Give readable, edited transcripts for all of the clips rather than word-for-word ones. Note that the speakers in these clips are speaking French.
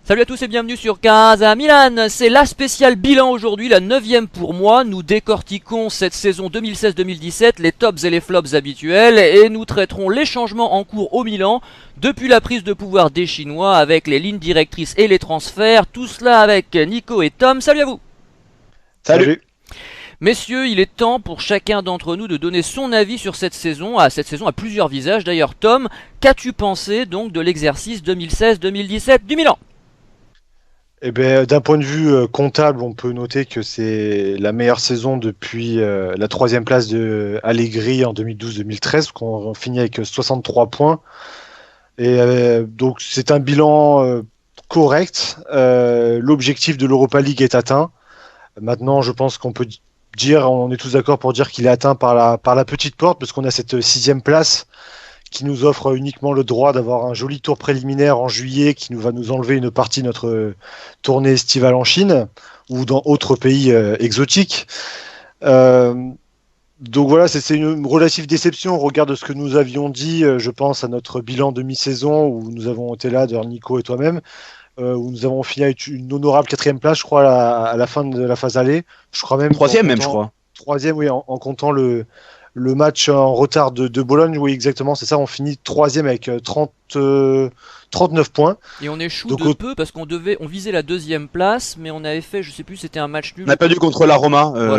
Salut à tous et bienvenue sur Casa Milan, c'est la spéciale bilan aujourd'hui, la 9ème pour moi. Nous décortiquons cette saison 2016-2017, les tops et les flops habituels, et nous traiterons les changements en cours au Milan, depuis la prise de pouvoir des Chinois, avec les lignes directrices et les transferts, tout cela avec Nico et Tom. Salut à vous. Salut. Messieurs, il est temps pour chacun d'entre nous de donner son avis sur cette saison à plusieurs visages. D'ailleurs Tom, qu'as-tu pensé donc de l'exercice 2016-2017 du Milan ? Eh ben, d'un point de vue comptable, on peut noter que c'est la meilleure saison depuis la troisième place de Allegri en 2012-2013, qu'on finit avec 63 points. Et donc c'est un bilan correct. L'objectif de l'Europa League est atteint. Maintenant, je pense qu'on peut dire, on est tous d'accord pour dire qu'il est atteint par la petite porte, parce qu'on a cette sixième place qui nous offre uniquement le droit d'avoir un joli tour préliminaire en juillet qui va nous enlever une partie de notre tournée estivale en Chine ou dans d'autres pays exotiques. Donc voilà, c'est une relative déception au regard de ce que nous avions dit, je pense à notre bilan demi-saison où nous avons été là, d'ailleurs Nico et toi-même, où nous avons fini avec une honorable quatrième place, je crois, à la fin de la phase aller. Je crois même troisième même, je crois. Troisième, oui, en comptant le match en retard de Bologne, oui, exactement, c'est ça. On finit troisième avec 39 points. Et on échoue Donc, de peu parce on visait la deuxième place, mais on avait fait, je sais plus, c'était un match nul. On a perdu contre la Roma avant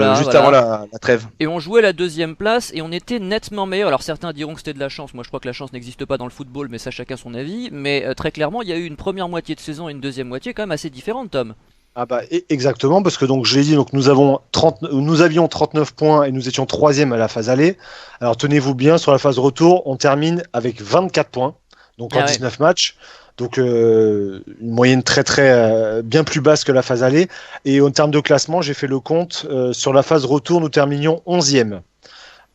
la trêve. Et on jouait la deuxième place et on était nettement meilleur. Alors certains diront que c'était de la chance. Moi je crois que la chance n'existe pas dans le football, mais ça chacun son avis. Mais très clairement, il y a eu une première moitié de saison et une deuxième moitié quand même assez différente, Tom. Ah bah exactement, parce que donc je l'ai dit, donc nous avions 39 points et nous étions troisième à la phase aller. Alors tenez-vous bien, sur la phase retour, on termine avec 24 points, donc en 19 matchs. Donc une moyenne très bien plus basse que la phase aller. Et en termes de classement, j'ai fait le compte, sur la phase retour, nous terminions 11e.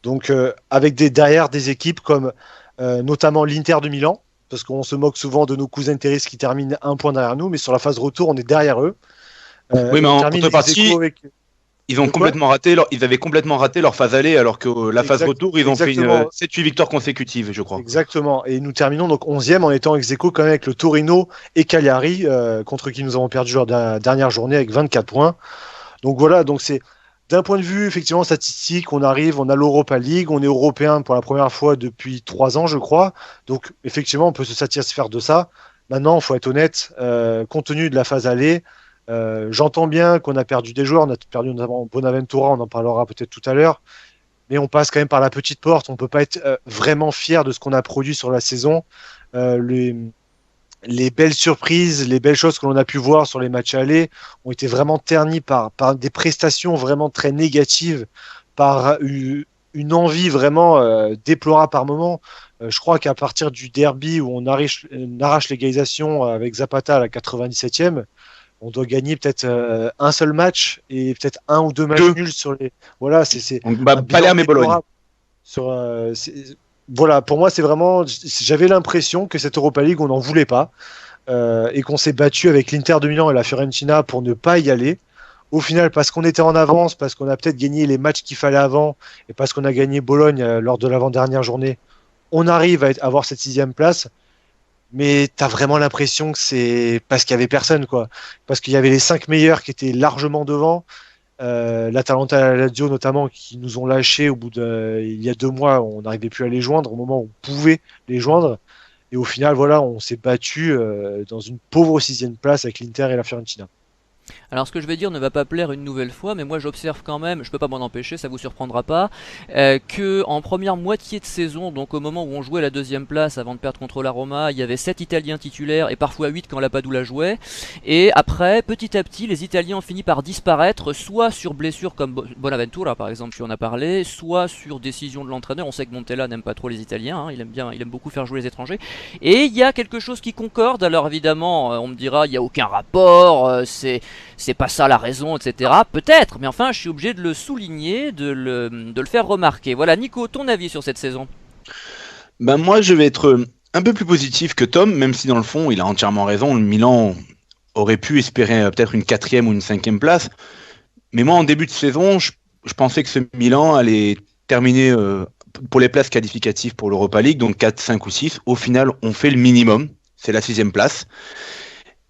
Donc avec derrière des équipes comme notamment l'Inter de Milan, parce qu'on se moque souvent de nos cousins terrestres qui terminent un point derrière nous, mais sur la phase retour, on est derrière eux. Oui, mais en contrepartie, ils avaient complètement raté leur phase aller, alors que la phase retour, ils ont fait 7-8 victoires consécutives, je crois. Exactement. Et nous terminons donc 11e en étant ex-aequo quand même avec le Torino et Cagliari, contre qui nous avons perdu lors de la dernière journée avec 24 points. Donc voilà, donc c'est d'un point de vue effectivement statistique, on a l'Europa League, on est européen pour la première fois depuis 3 ans, je crois. Donc effectivement, on peut se satisfaire de ça. Maintenant, il faut être honnête, compte tenu de la phase aller. J'entends bien qu'on a perdu des joueurs, on a perdu notamment Bonaventura, on en parlera peut-être tout à l'heure, mais on passe quand même par la petite porte, on peut pas être vraiment fier de ce qu'on a produit sur la saison. Les belles surprises, les belles choses que l'on a pu voir sur les matchs allés ont été vraiment ternies par des prestations vraiment très négatives, par une envie vraiment déplorable par moment. Je crois qu'à partir du derby où on arrache l'égalisation avec Zapata à la 97e, on doit gagner peut-être un seul match et peut-être un ou deux matchs nuls sur les. Voilà, c'est. Palerme et Bologne. Voilà, pour moi, c'est vraiment. J'avais l'impression que cette Europa League, on n'en voulait pas, et qu'on s'est battu avec l'Inter de Milan et la Fiorentina pour ne pas y aller. Au final, parce qu'on était en avance, parce qu'on a peut-être gagné les matchs qu'il fallait avant, et parce qu'on a gagné Bologne lors de l'avant-dernière journée, on arrive à avoir cette sixième place. Mais t'as vraiment l'impression que c'est parce qu'il y avait personne, quoi. Parce qu'il y avait les 5 meilleurs qui étaient largement devant. L'Atalanta et la Lazio notamment qui nous ont lâchés il y a 2 mois, on n'arrivait plus à les joindre au moment où on pouvait les joindre. Et au final, voilà, on s'est battu dans une pauvre 6e place avec l'Inter et la Fiorentina. Alors ce que je vais dire ne va pas plaire une nouvelle fois, mais moi j'observe quand même, je peux pas m'en empêcher, ça vous surprendra pas, que en première moitié de saison, donc au moment où on jouait la deuxième place avant de perdre contre la Roma, il y avait 7 Italiens titulaires et parfois 8 quand la Padula jouait, et après, petit à petit, les Italiens ont fini par disparaître, soit sur blessure comme Bonaventura par exemple, qui en a parlé, soit sur décision de l'entraîneur. On sait que Montella n'aime pas trop les Italiens, hein, il aime beaucoup faire jouer les étrangers, et il y a quelque chose qui concorde. Alors évidemment, on me dira, il n'y a aucun rapport, c'est pas ça la raison, etc. Peut-être, mais enfin, je suis obligé de le souligner, de le faire remarquer. Voilà, Nico, ton avis sur cette saison ? Ben moi, je vais être un peu plus positif que Tom, même si dans le fond, il a entièrement raison. Le Milan aurait pu espérer peut-être une 4e ou une 5e place. Mais moi, en début de saison, je pensais que ce Milan allait terminer pour les places qualificatives pour l'Europa League, donc 4, 5 ou 6. Au final, on fait le minimum, c'est la 6e place.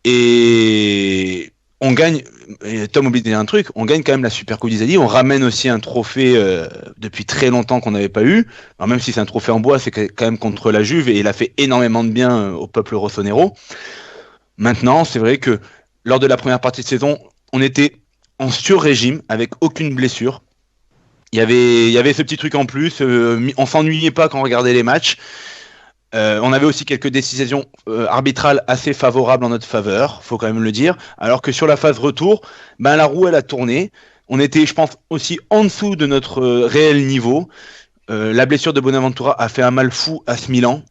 Et on gagne, et Tom oublie de dire un truc, on gagne quand même la Super Coupe d'Italie, on ramène aussi un trophée depuis très longtemps qu'on n'avait pas eu. Alors même si c'est un trophée en bois, c'est quand même contre la Juve et il a fait énormément de bien au peuple rossonero. Maintenant, c'est vrai que lors de la première partie de saison, on était en sur-régime avec aucune blessure. Il y avait ce petit truc en plus, on s'ennuyait pas quand on regardait les matchs. On avait aussi quelques décisions arbitrales assez favorables en notre faveur, faut quand même le dire. Alors que sur la phase retour, ben la roue elle a tourné. On était, je pense, aussi en dessous de notre réel niveau. La blessure de Bonaventura a fait un mal fou à ce Milan.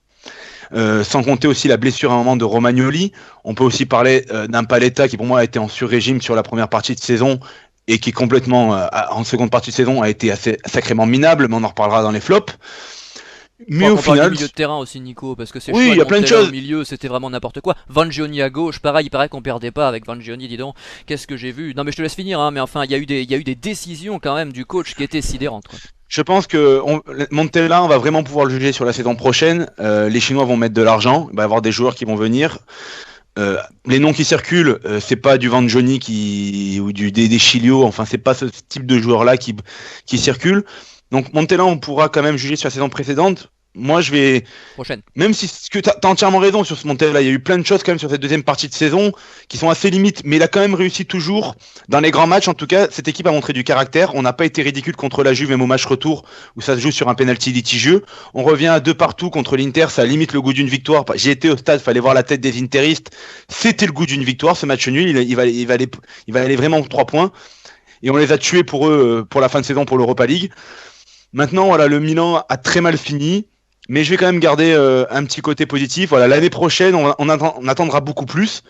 Sans compter aussi la blessure à un moment de Romagnoli. On peut aussi parler d'un Paletta qui pour moi a été en sur-régime sur la première partie de saison et qui complètement en seconde partie de saison a été assez sacrément minable, mais on en reparlera dans les flops. Mais au final, milieu de terrain aussi, Nico, parce que c'est oui, il y a plein de choses. Au milieu, c'était vraiment n'importe quoi. Vangioni à gauche, pareil, il paraît qu'on perdait pas avec Vangioni, dis donc. Qu'est-ce que j'ai vu? Non, mais je te laisse finir, hein, mais enfin, il y a eu des décisions quand même du coach qui étaient sidérantes, quoi. Je pense que Montella, on va vraiment pouvoir le juger sur la saison prochaine. Les Chinois vont mettre de l'argent, il va y avoir des joueurs qui vont venir. Les noms qui circulent, c'est pas du Vangioni ou des Chilio, enfin c'est pas ce type de joueur-là qui circule. Donc Montella, on pourra quand même juger sur la saison précédente. Moi, je vais. Prochaine. Même si t'as entièrement raison sur ce Montella, il y a eu plein de choses quand même sur cette deuxième partie de saison qui sont assez limites, mais il a quand même réussi toujours dans les grands matchs. En tout cas, cette équipe a montré du caractère. On n'a pas été ridicule contre la Juve même au match retour où ça se joue sur un penalty litigieux. On revient à 2 partout contre l'Inter, ça limite le goût d'une victoire. J'ai été au stade, fallait voir la tête des interistes. C'était le goût d'une victoire. Ce match nul, il va aller vraiment 3 points. Et on les a tués pour eux pour la fin de saison pour l'Europa League. Maintenant, voilà, le Milan a très mal fini. Mais je vais quand même garder un petit côté positif. Voilà, l'année prochaine, on attendra beaucoup plus.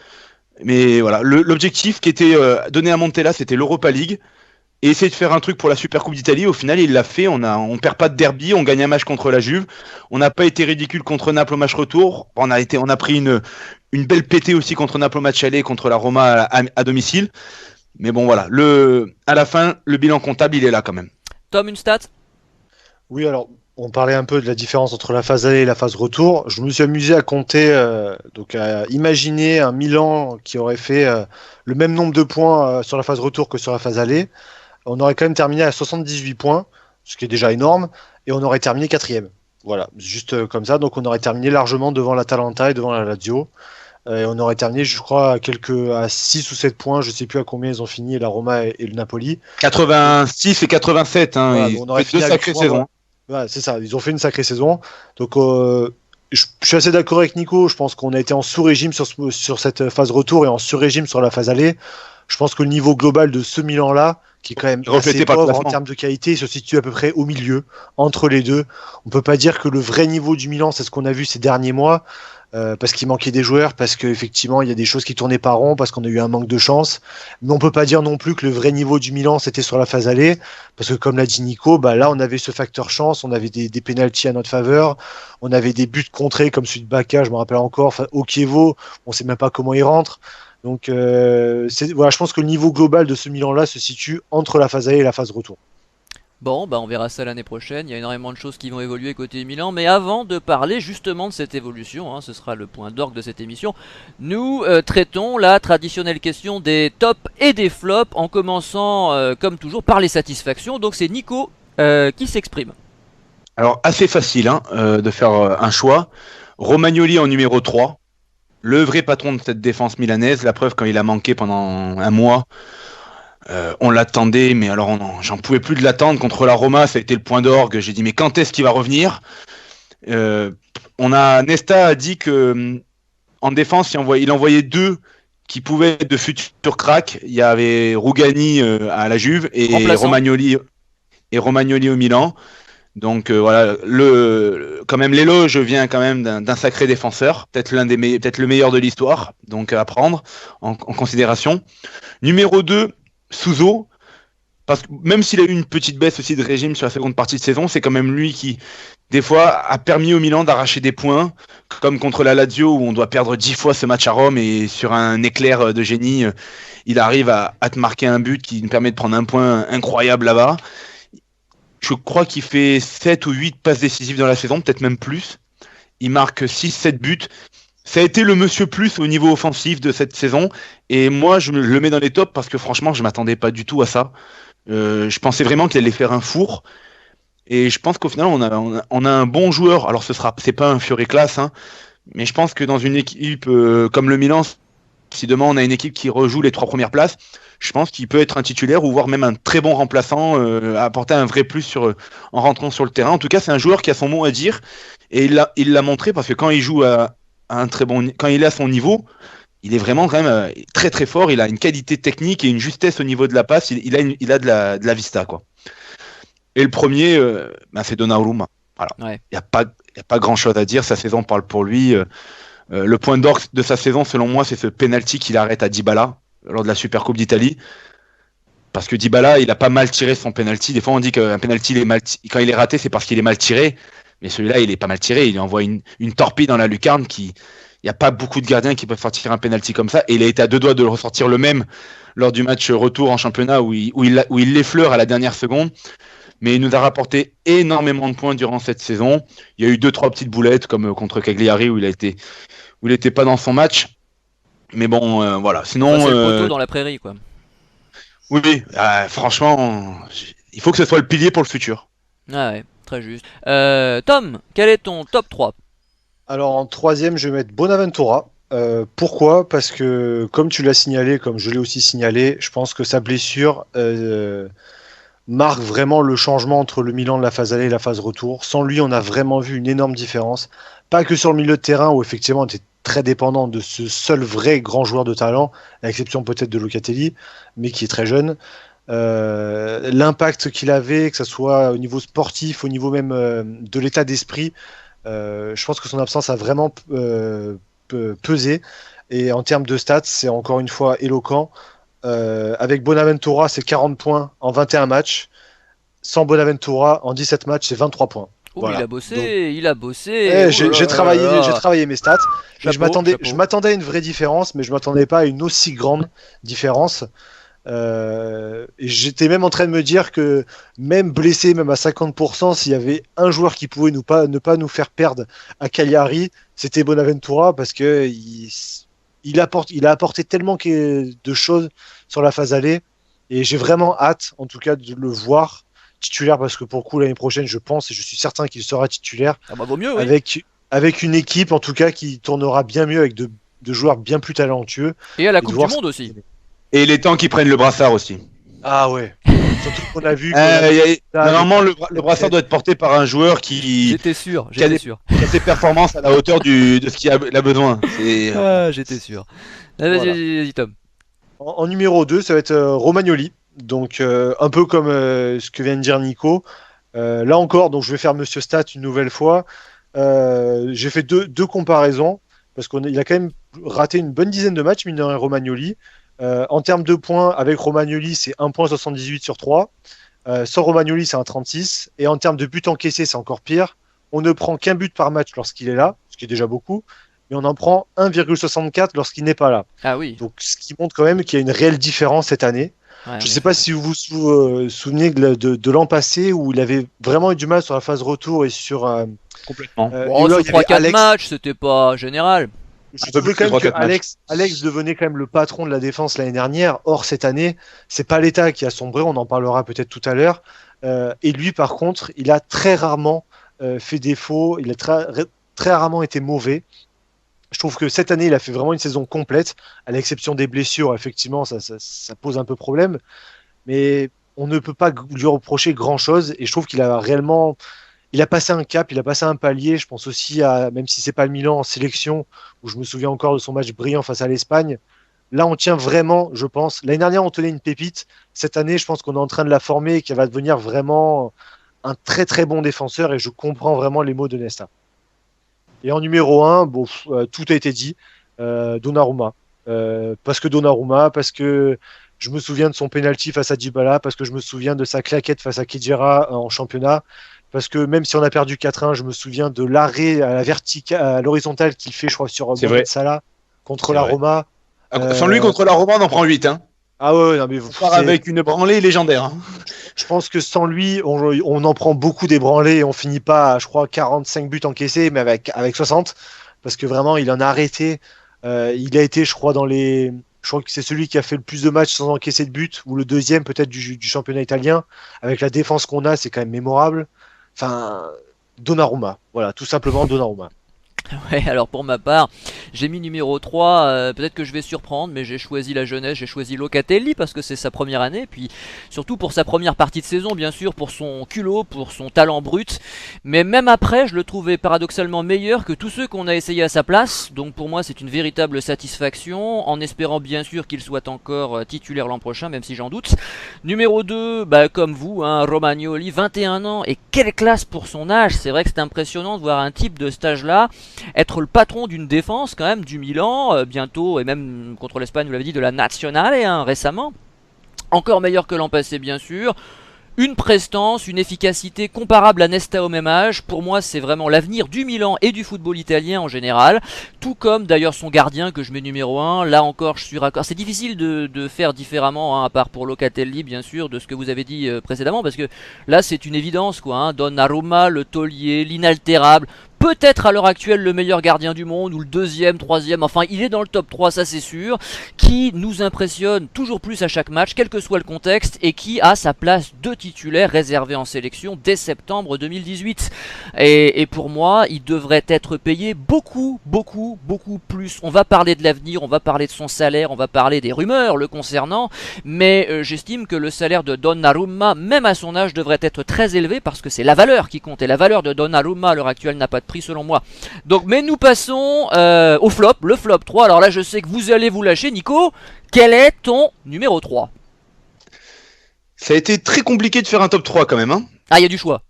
Mais voilà, l'objectif qui était donné à Montella, c'était l'Europa League. Et essayer de faire un truc pour la Super Coupe d'Italie. Au final, il l'a fait. On perd pas de derby. On gagne un match contre la Juve. On n'a pas été ridicule contre Naples au match retour. On a pris une belle pétée aussi contre Naples au match aller, contre la Roma à domicile. Mais bon, voilà. À la fin, le bilan comptable, il est là quand même. Tom, une stat? Oui, alors. On parlait un peu de la différence entre la phase aller et la phase retour. Je me suis amusé à compter, donc à imaginer un Milan qui aurait fait le même nombre de points sur la phase retour que sur la phase aller. On aurait quand même terminé à 78 points, ce qui est déjà énorme, et on aurait terminé 4e. Voilà, juste comme ça. Donc on aurait terminé largement devant l'Atalanta et devant la Lazio. Et on aurait terminé, je crois, à 6 ou 7 points. Je ne sais plus à combien ils ont fini, la Roma et le Napoli. 86 et 87. Voilà, on aurait fait 2 sacrées saisons. Ouais, c'est ça, ils ont fait une sacrée saison. Donc je suis assez d'accord avec Nico. Je pense qu'on a été en sous-régime sur cette phase retour et en sur-régime sur la phase aller. Je pense que le niveau global de ce Milan-là, qui est quand même assez pauvre en termes de qualité, se situe à peu près au milieu, entre les deux. On peut pas dire que le vrai niveau du Milan, c'est ce qu'on a vu ces derniers mois. Parce qu'il manquait des joueurs, parce qu'effectivement il y a des choses qui tournaient pas rond, parce qu'on a eu un manque de chance. Mais on peut pas dire non plus que le vrai niveau du Milan c'était sur la phase aller, parce que comme l'a dit Nico, là on avait ce facteur chance, on avait des pénaltys à notre faveur, on avait des buts contrés comme celui de Bacca, je me rappelle encore, au Chievo, on sait même pas comment il rentre. Donc voilà, je pense que le niveau global de ce Milan-là se situe entre la phase aller et la phase retour. Bon, on verra ça l'année prochaine. Il y a énormément de choses qui vont évoluer côté Milan. Mais avant de parler justement de cette évolution, ce sera le point d'orgue de cette émission, nous traitons la traditionnelle question des tops et des flops, en commençant, comme toujours, par les satisfactions. Donc c'est Nico qui s'exprime. Alors, assez facile de faire un choix. Romagnoli en numéro 3, le vrai patron de cette défense milanaise. La preuve, quand il a manqué pendant un mois, on l'attendait, mais alors j'en pouvais plus de l'attendre. Contre la Roma, ça a été le point d'orgue. J'ai dit, mais quand est-ce qu'il va revenir? Nesta a dit que en défense, il envoyait 2 qui pouvaient être de futurs cracks. Il y avait Rugani à la Juve et Romagnoli au Milan. Donc voilà, quand même l'éloge vient quand même d'un sacré défenseur, peut-être le meilleur de l'histoire, donc à prendre en considération. Numéro 2, Suso, parce que même s'il a eu une petite baisse aussi de régime sur la seconde partie de saison, c'est quand même lui qui, des fois, a permis au Milan d'arracher des points, comme contre la Lazio où on doit perdre 10 fois ce match à Rome et sur un éclair de génie, il arrive à te marquer un but qui nous permet de prendre un point incroyable là-bas. Je crois qu'il fait 7 ou 8 passes décisives dans la saison, peut-être même plus. Il marque 6-7 buts. Ça a été le monsieur plus au niveau offensif de cette saison. Et moi, je le mets dans les tops parce que franchement, je m'attendais pas du tout à ça. Je pensais vraiment qu'il allait faire un four. Et je pense qu'au final, on a un bon joueur. Alors, c'est pas un Fiore classe, hein, mais je pense que dans une équipe comme le Milan, si demain on a une équipe qui rejoue les 3 premières places, je pense qu'il peut être un titulaire ou voire même un très bon remplaçant, apporter un vrai plus en rentrant sur le terrain. En tout cas, c'est un joueur qui a son mot à dire et il l'a montré parce que quand il joue à un très bon, quand il est à son niveau, il est vraiment quand même très très fort. Il a une qualité technique et une justesse au niveau de la passe. Il a de la vista, quoi. Et le premier, c'est Donnarumma. Voilà. Ouais. Il y a pas grand chose à dire. Sa saison parle pour lui. Le point d'orgue de sa saison, selon moi, c'est ce penalty qu'il arrête à Dybala lors de la Supercoupe d'Italie. Parce que Dybala, il a pas mal tiré son penalty. Des fois, on dit qu'un penalty, quand il est raté, c'est parce qu'il est mal tiré. Mais celui-là, il est pas mal tiré. Il envoie une torpille dans la lucarne il n'y a pas beaucoup de gardiens qui peuvent faire tirer un penalty comme ça. Et il a été à 2 doigts de le ressortir le même lors du match retour en championnat où il l'effleure à la dernière seconde. Mais il nous a rapporté énormément de points durant cette saison. Il y a eu 2-3 petites boulettes comme contre Cagliari où il était pas dans son match. Mais bon, voilà. Sinon, c'est le poteau dans la prairie, quoi. Oui, franchement, il faut que ce soit le pilier pour le futur. Ah ouais, très juste. Tom, quel est ton top 3? Alors en troisième, je vais mettre Bonaventura. Pourquoi? Parce que comme tu l'as signalé, comme je l'ai aussi signalé, je pense que sa blessure marque vraiment le changement entre le Milan de la phase aller et la phase retour. Sans lui, on a vraiment vu une énorme différence. Pas que sur le milieu de terrain où effectivement on était très dépendant de ce seul vrai grand joueur de talent, à l'exception peut-être de Locatelli, mais qui est très jeune. L'impact qu'il avait, que ce soit au niveau sportif, au niveau même de l'état d'esprit, je pense que son absence a vraiment pesé. Et en termes de stats, c'est encore une fois éloquent. Avec Bonaventura, c'est 40 points en 21 matchs. Sans Bonaventura, en 17 matchs, c'est 23 points. Oh, Voilà. il a bossé, Donc, il a bossé. j'ai travaillé mes stats. Et Chapeau. Je m'attendais à une vraie différence, mais je m'attendais pas à une aussi grande différence. Et j'étais même en train de me dire que même blessé, même à 50%, s'il y avait un joueur qui pouvait ne pas nous faire perdre à Cagliari, c'était Bonaventura parce que il a apporté tellement de choses sur la phase aller. Et j'ai vraiment hâte, en tout cas, de le voir titulaire parce que pour le coup, l'année prochaine, je pense et je suis certain qu'il sera titulaire Ah bah vaut mieux, oui. avec une équipe, en tout cas, qui tournera bien mieux avec de joueurs bien plus talentueux. Et à la Et de Coupe voir du Monde aussi. Et il est temps qu'ils prennent le brassard aussi. Ah ouais. Surtout qu'on a vu. Normalement, le brassard doit être porté par un joueur qui J'étais sûr, a ses performances à la hauteur de ce qu'il a besoin. Ah, j'étais sûr. Vas-y, Tom. En numéro 2, ça va être Romagnoli. Donc, un peu comme ce que vient de dire Nico. Là encore, donc je vais faire Monsieur Stat une nouvelle fois. J'ai fait deux comparaisons parce qu'il a quand même raté une bonne dizaine de matchs, mine de rien, Romagnoli. En termes de points, avec Romagnoli, c'est 1,78 sur 3. Sans Romagnoli, c'est un 36. Et en termes de buts encaissés, c'est encore pire. On ne prend qu'un but par match lorsqu'il est là, ce qui est déjà beaucoup. Mais on en prend 1,64 lorsqu'il n'est pas là. Ah oui. Donc, ce qui montre quand même qu'il y a une réelle différence cette année. Ouais, je ne sais pas si vous vous souvenez de l'an passé où il avait vraiment eu du mal sur la phase retour et sur. Complètement. Bon, sur 3-4 matchs, c'était pas général. Je trouvais quand même que Alex devenait quand même le patron de la défense l'année dernière. Or, cette année, c'est pas l'État qui a sombré, on en parlera peut-être tout à l'heure. Et lui, par contre, il a très rarement fait défaut, il a très rarement été mauvais. Je trouve que cette année, il a fait vraiment une saison complète, à l'exception des blessures. Effectivement, ça pose un peu problème. Mais on ne peut pas lui reprocher grand-chose. Et je trouve qu'il a réellement... Il a passé un cap, il a passé un palier. Je pense aussi à, même si c'est pas le Milan en sélection, où je me souviens encore de son match brillant face à l'Espagne. Là, on tient vraiment, je pense. L'année dernière, on tenait une pépite. Cette année, je pense qu'on est en train de la former et qu'elle va devenir vraiment un très très bon défenseur. Et je comprends vraiment les mots de Nesta. Et en numéro 1, bon, tout a été dit. Donnarumma. Parce que je me souviens de son penalty face à Dybala, parce que je me souviens de sa claquette face à Khedira en championnat, parce que même si on a perdu 4-1, je me souviens de l'arrêt à la verticale, à l'horizontale qu'il fait, je crois, sur Mohamed Salah contre la Roma. Sans lui, contre la Roma, on en prend 8. Hein. Ah ouais, non, mais on part avec une branlée légendaire. Hein. Je pense que sans lui, on en prend beaucoup des branlées et on finit pas à, je crois, 45 buts encaissés, mais avec 60. parce que vraiment, il en a arrêté. Il a été, je crois, je crois que c'est celui qui a fait le plus de matchs sans encaisser de but, ou le deuxième peut-être du championnat italien. Avec la défense qu'on a, c'est quand même mémorable. Enfin, Donnarumma, voilà, tout simplement Donnarumma. Ouais, alors pour ma part, j'ai mis numéro 3, peut-être que je vais surprendre, mais j'ai choisi la jeunesse, j'ai choisi Locatelli parce que c'est sa première année, puis surtout pour sa première partie de saison, bien sûr, pour son culot, pour son talent brut, mais même après, je le trouvais paradoxalement meilleur que tous ceux qu'on a essayé à sa place, donc pour moi c'est une véritable satisfaction, en espérant bien sûr qu'il soit encore titulaire l'an prochain, même si j'en doute. Numéro 2, bah, comme vous, hein, Romagnoli, 21 ans, et quelle classe pour son âge, c'est vrai que c'est impressionnant de voir un type de cet âge-là être le patron d'une défense quand même du Milan, bientôt, et même contre l'Espagne, vous l'avez dit, de la Nazionale hein, récemment. Encore meilleur que l'an passé bien sûr. Une prestance, une efficacité comparable à Nesta au même âge. Pour moi, c'est vraiment l'avenir du Milan et du football italien en général. Tout comme d'ailleurs son gardien que je mets numéro 1. Là encore, je suis raccord. C'est difficile de faire différemment, hein, à part pour Locatelli, bien sûr, de ce que vous avez dit précédemment. Parce que là, c'est une évidence, quoi. Hein. Donnarumma, le taulier, l'inaltérable. Peut-être à l'heure actuelle le meilleur gardien du monde, ou le deuxième, troisième, enfin il est dans le top 3, ça c'est sûr, qui nous impressionne toujours plus à chaque match, quel que soit le contexte, et qui a sa place de titulaire réservée en sélection dès septembre 2018. Et pour moi, il devrait être payé beaucoup plus. On va parler de l'avenir, on va parler de son salaire, on va parler des rumeurs le concernant, mais j'estime que le salaire de Donnarumma, même à son âge, devrait être très élevé, parce que c'est la valeur qui compte, et la valeur de Donnarumma à l'heure actuelle n'a pas de prix selon moi. Donc, mais nous passons au flop, le flop 3. Alors là, je sais que vous allez vous lâcher, Nico. Quel est ton numéro 3? Ça a été très compliqué de faire un top 3 quand même. Hein. Ah, il y a du choix.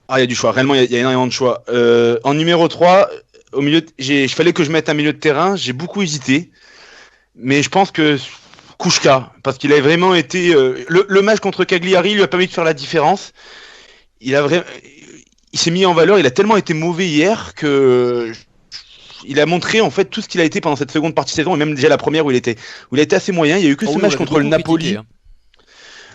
Ah, il y a du choix. Réellement, il y a énormément de choix. En numéro 3, au milieu, il fallait que je mette un milieu de terrain. J'ai beaucoup hésité. Mais je pense que Kouchka, parce qu'il a vraiment été... le match contre Cagliari lui a permis de faire la différence. Il s'est mis en valeur. Il a tellement été mauvais hier que... Il a montré en fait tout ce qu'il a été pendant cette seconde partie de saison, et même déjà la première où il a été assez moyen. Il y a eu que ce match contre le Napoli. Critiqué, hein.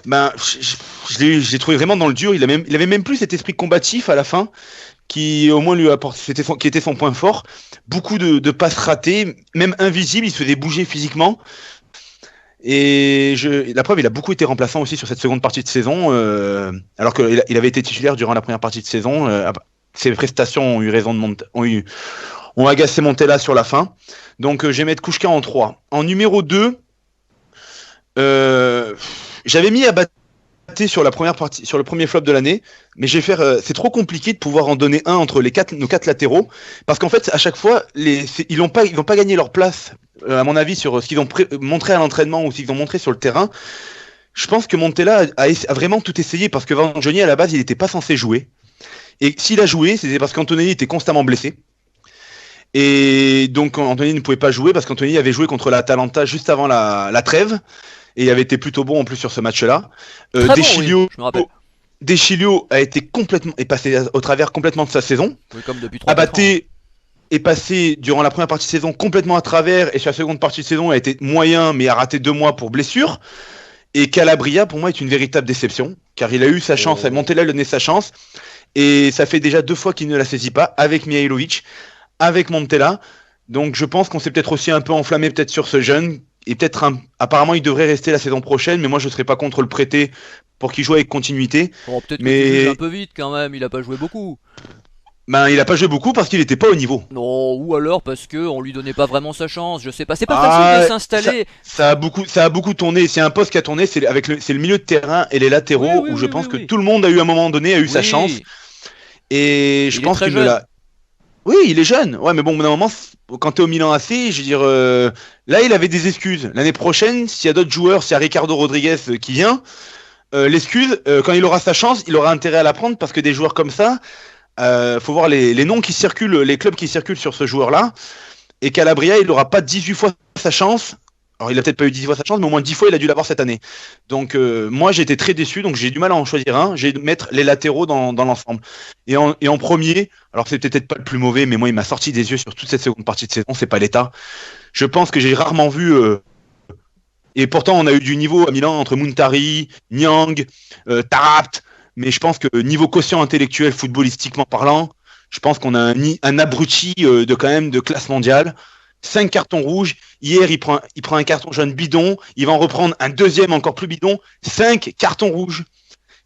Ben, je l'ai trouvé vraiment dans le dur. Il avait même plus cet esprit combatif à la fin, qui au moins lui apporte, qui était son point fort. Beaucoup de passes ratées, même invisibles. Il se faisait bouger physiquement. Et la preuve, il a beaucoup été remplaçant aussi sur cette seconde partie de saison, alors qu'il avait été titulaire durant la première partie de saison. Ses prestations ont agacé Montella sur la fin. Donc je vais mettre Kouchka en 3. En numéro 2, j'avais mis Abaté sur la première partie, sur le premier flop de l'année, mais c'est trop compliqué de pouvoir en donner un entre nos quatre latéraux, parce qu'en fait à chaque fois ils vont pas gagner leur place, à mon avis, sur ce qu'ils ont montré à l'entraînement ou ce qu'ils ont montré sur le terrain. Je pense que Montella a vraiment tout essayé, parce que Vangioni à la base il n'était pas censé jouer, et s'il a joué, c'était parce qu'Antonelli était constamment blessé. Et donc Antonelli ne pouvait pas jouer parce qu'Antonelli avait joué contre l'Atalanta juste avant la trêve, et il avait été plutôt bon en plus sur ce match-là. Deschilio, oui, je me rappelle. Deschilio est passé au travers complètement de sa saison. Oui, comme depuis 3 Abaté est passé durant la première partie de saison complètement à travers, et sur la seconde partie de saison a été moyen, mais a raté 2 mois pour blessure. Et Calabria pour moi est une véritable déception, car il a eu sa chance, Montella lui a donné sa chance, et ça fait déjà 2 fois qu'il ne la saisit pas, avec Mihailovic, avec Montella. Donc je pense qu'on s'est peut-être aussi un peu enflammé peut-être sur ce jeune, et peut-être apparemment il devrait rester la saison prochaine, mais moi je serais pas contre le prêter pour qu'il joue avec continuité. Bon, peut-être mais... que tu juges un peu vite quand même, il a pas joué beaucoup. Ben il a pas joué beaucoup parce qu'il était pas au niveau. Non, ou alors parce que on lui donnait pas vraiment sa chance, je sais pas, c'est pas facile de s'installer. Ça a beaucoup tourné, c'est un poste qui a tourné, c'est le milieu de terrain et les latéraux, où je pense que tout le monde a eu à un moment donné sa chance. Et je pense qu'il l'a. Oui, il est jeune. Ouais, mais bon, au bout d'un moment, quand t'es au Milan AC, je veux dire, là, il avait des excuses. L'année prochaine, s'il y a d'autres joueurs, s'il y a Ricardo Rodriguez qui vient, l'excuse, quand il aura sa chance, il aura intérêt à la prendre, parce que des joueurs comme ça, faut voir les noms qui circulent, les clubs qui circulent sur ce joueur-là. Et Calabria, il n'aura pas 18 fois sa chance. Alors, il a peut-être pas eu 10 fois sa chance, mais au moins 10 fois, il a dû l'avoir cette année. Donc, moi, j'ai été très déçu, donc j'ai du mal à en choisir un. J'ai de mettre les latéraux dans l'ensemble. Et en premier, alors c'est peut-être pas le plus mauvais, mais moi, il m'a sorti des yeux sur toute cette seconde partie de saison, c'est Paletta. Je pense que j'ai rarement vu... et pourtant, on a eu du niveau à Milan entre Muntari, Niang, Tarapt, mais je pense que niveau quotient intellectuel, footballistiquement parlant, Je pense qu'on a un abruti de quand même de classe mondiale. 5 cartons rouges. Hier, il prend un carton jaune bidon. Il va en reprendre un deuxième encore plus bidon. 5 cartons rouges.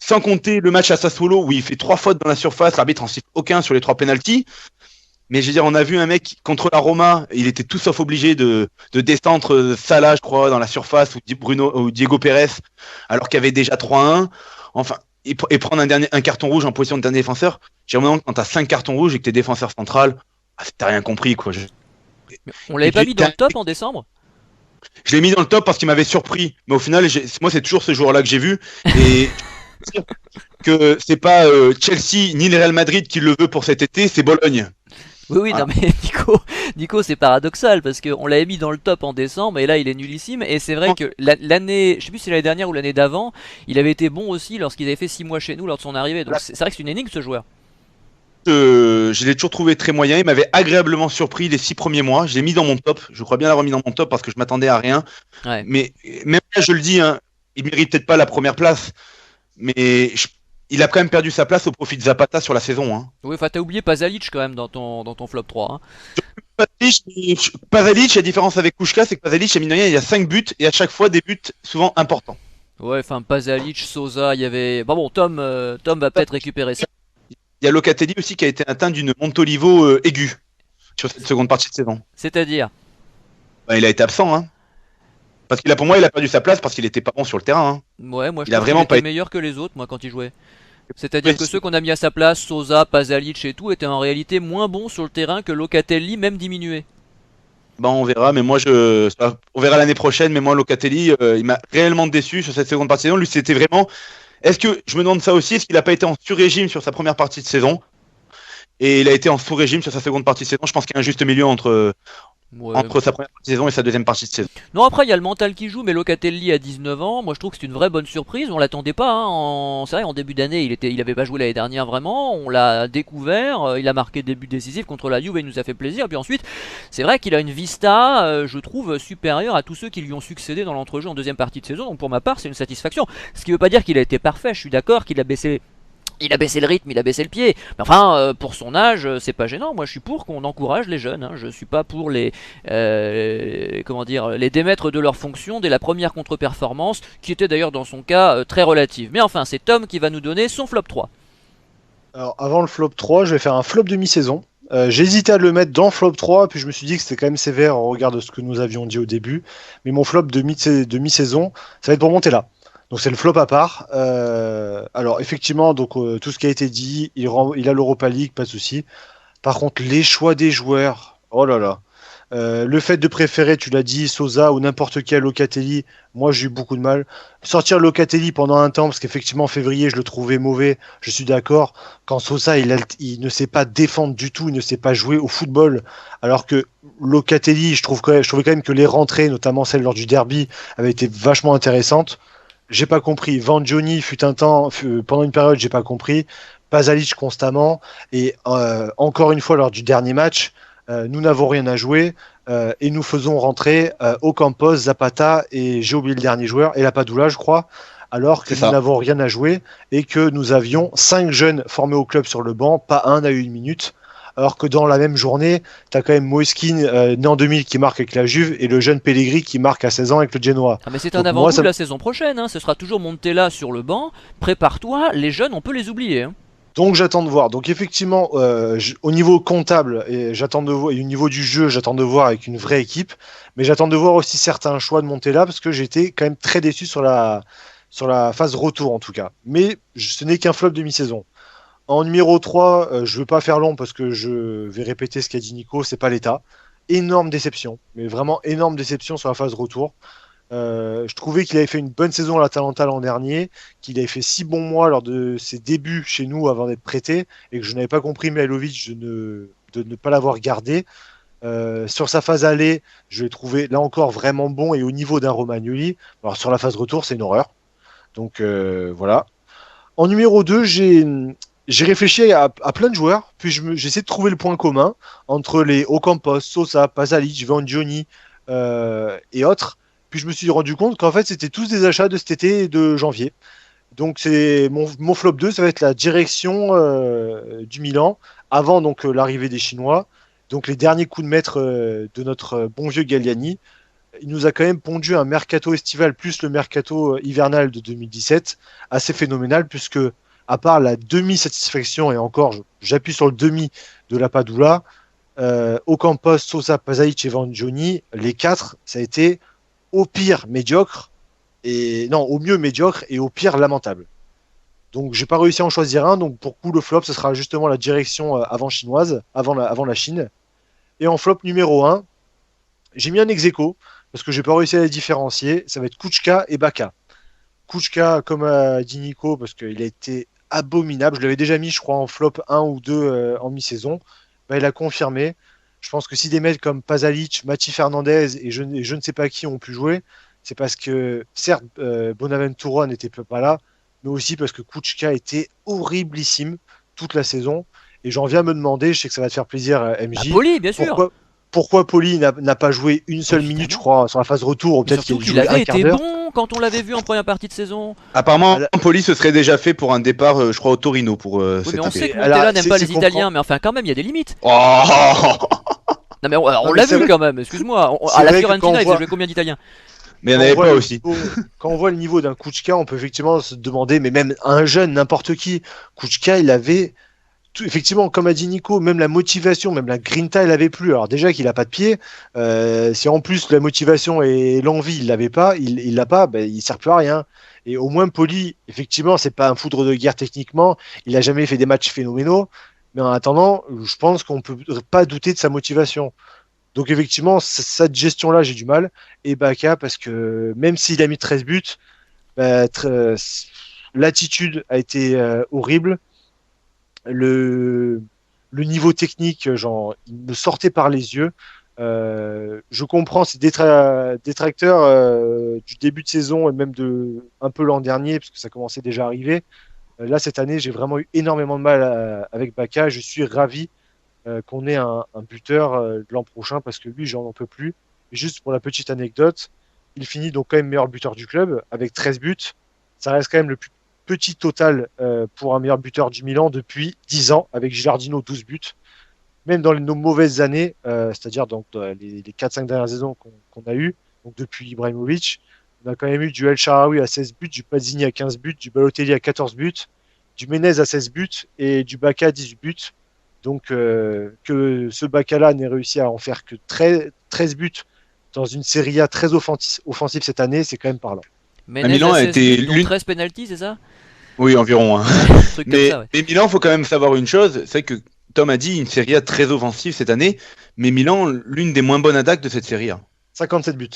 Sans compter le match à Sassuolo où il fait 3 fautes dans la surface. L'arbitre en siffle aucun sur les 3 pénaltys. Mais je veux dire, on a vu un mec contre la Roma. Il était tout sauf obligé de descendre Salah, je crois, dans la surface ou Diego Pérez, alors qu'il y avait déjà 3-1. Enfin, et prendre un carton rouge en position de dernier défenseur. J'ai l'impression que quand t'as 5 cartons rouges et que t'es défenseur central, t'as rien compris, quoi. On l'avait pas mis dans le top en décembre? Je l'ai mis dans le top parce qu'il m'avait surpris. Mais au final, moi, c'est toujours ce joueur-là que j'ai vu. Et que c'est pas Chelsea ni le Real Madrid qui le veut pour cet été, c'est Bologne. Oui, voilà. Non mais Nico, c'est paradoxal parce qu'on l'avait mis dans le top en décembre et là il est nullissime. Et c'est vrai que l'année, je sais plus si c'est l'année dernière ou l'année d'avant, il avait été bon aussi lorsqu'il avait fait 6 mois chez nous lors de son arrivée. Donc c'est vrai que c'est une énigme ce joueur. Je l'ai toujours trouvé très moyen. Il m'avait agréablement surpris les 6 premiers mois. Je l'ai mis dans mon top. Je crois bien l'avoir mis dans mon top parce que je m'attendais à rien. Ouais. Mais même là, je le dis, hein, il mérite peut-être pas la première place. Mais il a quand même perdu sa place au profit de Zapata sur la saison. Hein. Oui, enfin t'as oublié Pasalic quand même dans ton flop 3. Hein. Pasalic, la différence avec Kouchka, c'est que Pasalic, mine de rien, il y a 5 buts et à chaque fois des buts souvent importants. Ouais, enfin Pasalic, Sosa, il y avait. Bon, Tom va peut-être récupérer ça. Il y a Locatelli aussi qui a été atteint d'une Montolivo aiguë sur cette seconde partie de saison. C'est-à-dire il a été absent, hein. Parce qu'il a, pour moi, il a perdu sa place parce qu'il était pas bon sur le terrain. Hein. Ouais, moi je il a trouve vraiment qu'il était pas meilleur que les autres, moi, quand il jouait. C'est-à-dire que ceux qu'on a mis à sa place, Sosa, Pasalic et tout, étaient en réalité moins bons sur le terrain que Locatelli, même diminué. On verra, mais moi on verra l'année prochaine. Mais moi, Locatelli, il m'a réellement déçu sur cette seconde partie de saison. Lui, c'était vraiment. Est-ce que je me demande ça aussi, est-ce qu'il n'a pas été en sur-régime sur sa première partie de saison et il a été en sous-régime sur sa seconde partie de saison? Je pense qu'il y a un juste milieu entre sa première partie de saison et sa deuxième partie de saison. Non, après il y a le mental qui joue, mais Locatelli a 19 ans, moi je trouve que c'est une vraie bonne surprise, on l'attendait pas, hein. C'est vrai, en début d'année il avait pas joué l'année dernière vraiment, on l'a découvert, il a marqué des buts décisifs contre la Juve et il nous a fait plaisir, puis ensuite c'est vrai qu'il a une vista, je trouve, supérieure à tous ceux qui lui ont succédé dans l'entrejeu en deuxième partie de saison, donc pour ma part c'est une satisfaction, ce qui veut pas dire qu'il a été parfait, je suis d'accord qu'il a baissé le rythme, il a baissé le pied. Mais enfin, pour son âge, c'est pas gênant. Moi, je suis pour qu'on encourage les jeunes. Hein. Je suis pas pour les démettre de leurs fonctions dès la première contre-performance, qui était d'ailleurs dans son cas très relative. Mais enfin, c'est Tom qui va nous donner son flop 3. Alors, avant le flop 3, je vais faire un flop de mi-saison. J'hésitais à le mettre dans flop 3, puis je me suis dit que c'était quand même sévère au regard de ce que nous avions dit au début. Mais mon flop de mi-saison, ça va être pour Montella. Donc c'est le flop à part. Alors effectivement, donc tout ce qui a été dit, il a l'Europa League, pas de souci. Par contre, les choix des joueurs, oh là là. Le fait de préférer, tu l'as dit, Sosa ou n'importe quel Locatelli, moi j'ai eu beaucoup de mal. Sortir Locatelli pendant un temps, parce qu'effectivement en février je le trouvais mauvais, je suis d'accord. Quand Sosa il ne sait pas défendre du tout, il ne sait pas jouer au football, alors que Locatelli, je trouvais quand même que les rentrées, notamment celles lors du derby, avaient été vachement intéressantes. J'ai pas compris. Vangioni fut un temps, pendant une période, j'ai pas compris. Pasalic constamment. Et encore une fois, lors du dernier match, nous n'avons rien à jouer et nous faisons rentrer Ocampos, Zapata et j'ai oublié le dernier joueur, et Lapadula, je crois, alors que nous n'avons rien à jouer et que nous avions 5 jeunes formés au club sur le banc, pas un n'a eu une minute. Alors que dans la même journée, tu as quand même Moiskin, né en 2000, qui marque avec la Juve, et le jeune Pellegrini qui marque à 16 ans avec le Genoa. Ah mais c'est un avant-goût de la saison prochaine, hein. Ce sera toujours Montella sur le banc. Prépare-toi, les jeunes, on peut les oublier. Hein. Donc j'attends de voir. Donc effectivement, au niveau comptable, j'attends de voir, et au niveau du jeu, j'attends de voir avec une vraie équipe. Mais j'attends de voir aussi certains choix de Montella, parce que j'étais quand même très déçu sur la phase retour, en tout cas. Mais ce n'est qu'un flop de mi-saison. En numéro 3, je ne veux pas faire long parce que je vais répéter ce qu'a dit Nico, c'est pas l'état. Énorme déception, mais vraiment énorme déception sur la phase retour. Je trouvais qu'il avait fait une bonne saison à l'Atalanta l'an dernier, qu'il avait fait 6 bons mois lors de ses débuts chez nous avant d'être prêté, et que je n'avais pas compris Mihailovic de ne pas l'avoir gardé. Sur sa phase aller, je l'ai trouvé là encore vraiment bon et au niveau d'un Romagnoli. Alors sur la phase retour, c'est une horreur. Donc voilà. En numéro 2, j'ai réfléchi à plein de joueurs, puis j'ai essayé de trouver le point commun entre les Ocampos, Sosa, Pasalic, Vangioni et autres. Puis je me suis rendu compte qu'en fait, c'était tous des achats de cet été et de janvier. Donc c'est mon flop 2, ça va être la direction du Milan, avant donc l'arrivée des Chinois. Donc les derniers coups de maître de notre bon vieux Galliani. Il nous a quand même pondu un mercato estival plus le mercato hivernal de 2017, assez phénoménal, puisque à part la demi-satisfaction, et encore j'appuie sur le demi de la Padula, Ocampos, Sosa, Pasalic et Vangioni, les quatre, ça a été au pire médiocre, et non, au mieux médiocre et au pire lamentable. Donc j'ai pas réussi à en choisir un, donc pour coup le flop, ce sera justement la direction avant chinoise, avant la Chine. Et en flop numéro un, j'ai mis un ex-aequo, parce que j'ai pas réussi à les différencier, ça va être Kuchka et Baka. Kuchka, comme a dit Nico, parce qu'il a été abominable, je l'avais déjà mis, je crois, en flop 1 ou 2 en mi-saison, bah, il a confirmé. Je pense que si des mecs comme Pasalic, Mati Fernandez et je ne sais pas qui ont pu jouer, c'est parce que, certes, Bonaventura n'était pas là, mais aussi parce que Kuchka était horriblissime toute la saison. Et j'en viens à me demander, je sais que ça va te faire plaisir, MJ, Poli, bien sûr. pourquoi Poli n'a pas joué une seule minute, je crois, sur la phase retour, ou Mais peut-être surtout qu'il qu'il a joué avait un quart été d'heure. bon quand on l'avait vu en première partie de saison. Apparemment, Alors- Poli se serait déjà fait pour un départ, je crois, au Torino pour Oui, cet mais on été. sait que Alors, Montella n'aime pas c'est les comprend- Italiens, mais enfin, quand même, il y a des limites. Oh Non, mais on mais l'a c'est vu vrai- quand même, excuse-moi. c'est À la vrai que Fiorentina, quand on il voit- s'est joué combien d'Italiens? Mais il n'y en Quand on avait voit pas le aussi. quand on voit le niveau d'un Kuchka, on peut effectivement se demander, mais même un jeune, n'importe qui, Kuchka, il avait effectivement, comme a dit Nico, même la motivation, même la grinta, il avait plus. Alors déjà qu'il a pas de pied, si en plus la motivation et l'envie, il l'avait pas, il l'a pas, ben, il sert plus à rien. Et au moins Poli, effectivement, c'est pas un foudre de guerre techniquement, il a jamais fait des matchs phénoménaux, mais en attendant, je pense qu'on peut pas douter de sa motivation. Donc effectivement, cette gestion-là, j'ai du mal. Et Baka, parce que même s'il a mis 13 buts, bah, l'attitude a été horrible. Le, le niveau technique, genre, il me sortait par les yeux. Je comprends ces détracteurs du début de saison et même de un peu l'an dernier, parce que ça commençait déjà à arriver. Là, cette année, j'ai vraiment eu énormément de mal avec Baka. Je suis ravi qu'on ait un buteur de l'an prochain parce que lui, j'en peux plus. Et juste pour la petite anecdote, il finit donc quand même meilleur buteur du club avec 13 buts. Ça reste quand même le plus petit total pour un meilleur buteur du Milan depuis 10 ans avec Gilardino 12 buts. Même dans nos mauvaises années, c'est-à-dire donc les 4-5 dernières saisons qu'on a eues, donc depuis Ibrahimovic, on a quand même eu du El Shaarawy à 16 buts, du Pazzini à 15 buts, du Balotelli à 14 buts, du Menez à 16 buts et du Baka à 18 buts. Donc que ce Baka-là n'ait réussi à en faire que 13 buts dans une Serie A très offensive cette année, c'est quand même parlant. Menez Milan à a 16 été buts, dont l'une- 13 penalties, c'est ça? Oui, environ. Hein. Un truc comme Mais, ça, ouais. mais Milan, faut quand même savoir une chose, c'est que Tom a dit une Serie A très offensive cette année, mais Milan, l'une des moins bonnes attaques de cette Serie A. 57 buts.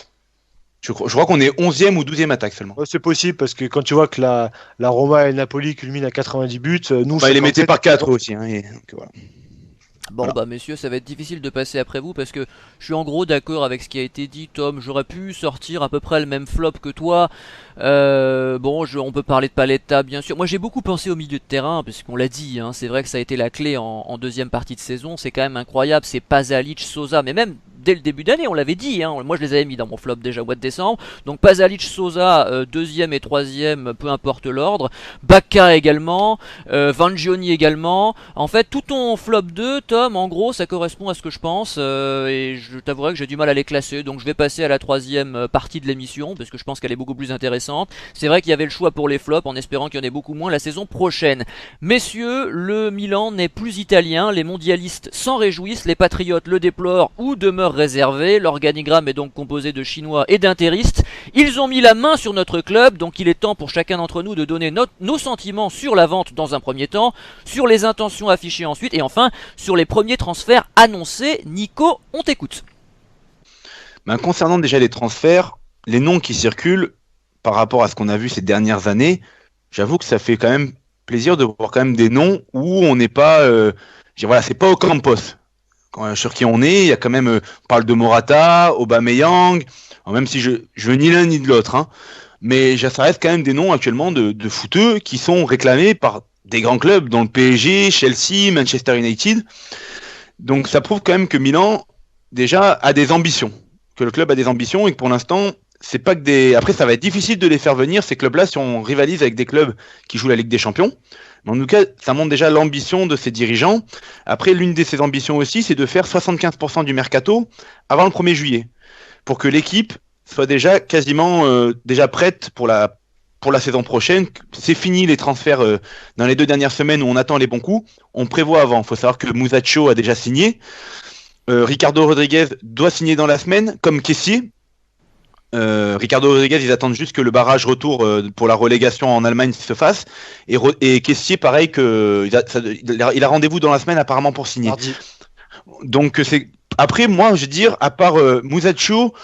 Je crois qu'on est 11e ou 12e attaque seulement. Ouais, c'est possible parce que quand tu vois que la Roma et le Napoli culminent à 90 buts, nous, Bah, il les 57, mettait par 4 aussi. Hein, donc, voilà. Bon Voilà. bah messieurs, ça va être difficile de passer après vous parce que je suis en gros d'accord avec ce qui a été dit. Tom, j'aurais pu sortir à peu près le même flop que toi. Bon, on peut parler de Paletta bien sûr. Moi j'ai beaucoup pensé au milieu de terrain parce qu'on l'a dit, hein, c'est vrai que ça a été la clé en deuxième partie de saison. C'est quand même incroyable, c'est Pasalic, Sosa, mais même dès le début d'année on l'avait dit, hein. Moi je les avais mis dans mon flop déjà au mois de décembre. Donc Pasalic, Sosa, deuxième et troisième, peu importe l'ordre. Bacca également, Vangioni également. En fait tout ton flop 2, Tom, en gros ça correspond à ce que je pense et je t'avouerai que j'ai du mal à les classer. Donc je vais passer à la troisième partie de l'émission parce que je pense qu'elle est beaucoup plus intéressante. C'est vrai qu'il y avait le choix pour les flops en espérant qu'il y en ait beaucoup moins la saison prochaine. Messieurs, le Milan n'est plus italien, les mondialistes s'en réjouissent, les patriotes le déplorent ou demeurent réservés. L'organigramme est donc composé de Chinois et d'interistes. Ils ont mis la main sur notre club, donc il est temps pour chacun d'entre nous de donner nos sentiments sur la vente dans un premier temps, sur les intentions affichées ensuite, et enfin sur les premiers transferts annoncés. Nico, on t'écoute. Ben, concernant déjà les transferts, les noms qui circulent par rapport à ce qu'on a vu ces dernières années, j'avoue que ça fait quand même plaisir de voir quand même des noms où on n'est pas, voilà, c'est pas Ocampos. Sur qui on est, il y a quand même, on parle de Morata, Aubameyang, même si je veux ni l'un ni de l'autre, hein, mais ça reste quand même des noms actuellement de footeux qui sont réclamés par des grands clubs, dont le PSG, Chelsea, Manchester United. Donc ça prouve quand même que Milan déjà a des ambitions, que le club a des ambitions et que pour l'instant c'est pas que des. Après, ça va être difficile de les faire venir, ces clubs-là, si on rivalise avec des clubs qui jouent la Ligue des Champions. Mais en tout cas, ça montre déjà l'ambition de ces dirigeants. Après, l'une de ces ambitions aussi, c'est de faire 75% du mercato avant le 1er juillet. Pour que l'équipe soit déjà quasiment déjà prête pour la saison prochaine. C'est fini les transferts dans les 2 dernières semaines où on attend les bons coups. On prévoit avant. Il faut savoir que Musacho a déjà signé. Ricardo Rodriguez doit signer dans la semaine, comme Kessié. Ricardo Rodriguez, ils attendent juste que le barrage retour pour la relégation en Allemagne se fasse. Et Kessié, pareil, il a rendez-vous dans la semaine apparemment pour signer. Mardi. Donc c'est après, moi, je veux dire, à part Musacho,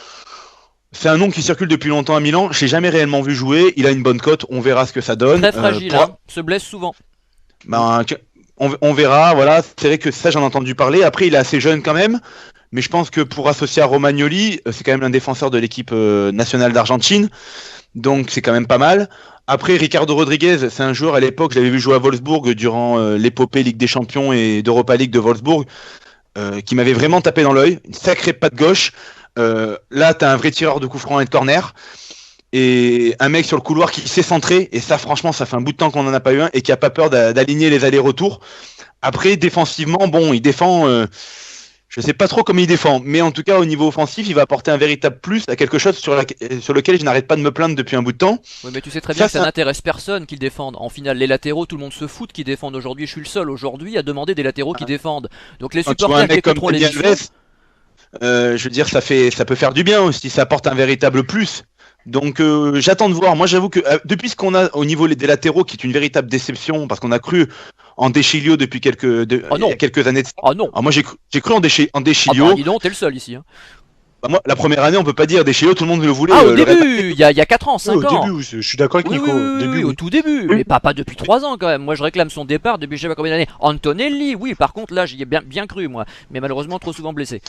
c'est un nom qui circule depuis longtemps à Milan. Je l'ai jamais réellement vu jouer. Il a une bonne cote. On verra ce que ça donne. Très fragile, se blesse souvent. On verra. Voilà, c'est vrai que ça, j'en ai entendu parler. Après, il est assez jeune quand même. Mais je pense que pour associer à Romagnoli, c'est quand même l'un défenseur de l'équipe nationale d'Argentine. Donc c'est quand même pas mal. Après, Ricardo Rodriguez, c'est un joueur à l'époque, je l'avais vu jouer à Wolfsburg durant l'épopée Ligue des Champions et d'Europa League de Wolfsburg, qui m'avait vraiment tapé dans l'œil. Une sacrée patte gauche. Là, t'as un vrai tireur de coup franc et de corner. Et un mec sur le couloir qui sait centrer. Et ça, franchement, ça fait un bout de temps qu'on n'en a pas eu un. Et qui a pas peur d'aligner les allers-retours. Après, défensivement, bon, il défend... je sais pas trop comment il défend, mais en tout cas au niveau offensif, il va apporter un véritable plus à quelque chose sur lequel je n'arrête pas de me plaindre depuis un bout de temps. Oui, mais tu sais très bien que ça n'intéresse personne qu'ils défendent. En finale, les latéraux, tout le monde se fout qu'ils défendent aujourd'hui. Je suis le seul aujourd'hui à demander des latéraux qui défendent. Donc les supporters qui écouteront l'émission... je veux dire, ça peut faire du bien aussi, ça apporte un véritable plus. Donc j'attends de voir. Moi j'avoue que depuis ce qu'on a au niveau des latéraux, qui est une véritable déception, parce qu'on a cru en Deschilio depuis quelques années de ça. Ah non. Alors moi j'ai cru en Deschilio. Ah bah dis donc, t'es le seul ici. Hein. Bah moi, la première année, on peut pas dire Deschilio, tout le monde le voulait. Ah au début, il y a 4 ans, 5 ans. Au début, je suis d'accord avec Nico. Au tout début, mais pas depuis 3 ans quand même. Moi je réclame son départ depuis je sais pas combien d'années. Antonelli, oui, par contre là j'y ai bien cru moi, mais malheureusement trop souvent blessé.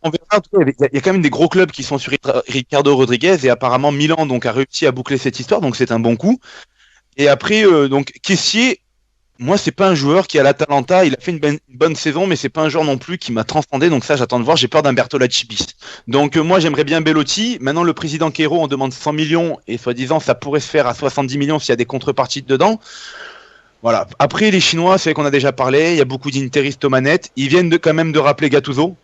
On verra, en tout cas, il y a quand même des gros clubs qui sont sur Ricardo Rodriguez et apparemment Milan donc a réussi à boucler cette histoire, donc c'est un bon coup. Et après donc Kessié, moi c'est pas un joueur qui à l'Atalanta, il a fait une bonne saison, mais c'est pas un joueur non plus qui m'a transcendé, donc ça j'attends de voir, j'ai peur d'un Bertolacci bis. Donc moi j'aimerais bien Belotti. Maintenant le président Quero on demande 100 millions et soi-disant ça pourrait se faire à 70 millions s'il y a des contreparties dedans. Voilà. Après les Chinois, c'est vrai qu'on a déjà parlé, il y a beaucoup d'interistes aux manettes, ils viennent quand même de rappeler Gattuso.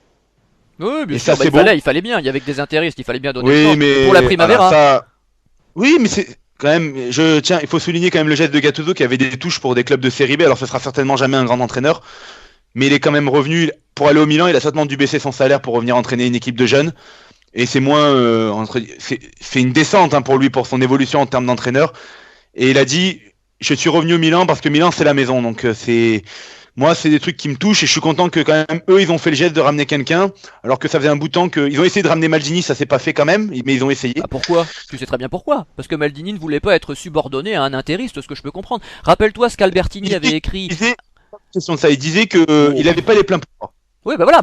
Oui, bien et sûr, ça, il fallait bien, il y avait que des intéristes, il fallait bien donner le temps mais pour la Primavera. Voilà, ça... Oui, mais c'est quand même, il faut souligner quand même le geste de Gattuso qui avait des touches pour des clubs de série B, alors ce sera certainement jamais un grand entraîneur, mais il est quand même revenu, pour aller au Milan, il a certainement dû baisser son salaire pour revenir entraîner une équipe de jeunes, et c'est moins, c'est une descente pour lui, pour son évolution en termes d'entraîneur, et il a dit, je suis revenu au Milan parce que Milan c'est la maison, donc moi, c'est des trucs qui me touchent et je suis content que quand même eux, ils ont fait le geste de ramener quelqu'un, alors que ça faisait un bout de temps qu'ils ont essayé de ramener Maldini, ça s'est pas fait quand même, mais ils ont essayé. Bah pourquoi ? Tu sais très bien pourquoi. Parce que Maldini ne voulait pas être subordonné à un interiste, ce que je peux comprendre. Rappelle-toi ce qu'Albertini avait écrit. Il disait que il avait pas les pleins pouvoirs. Oui, bah voilà,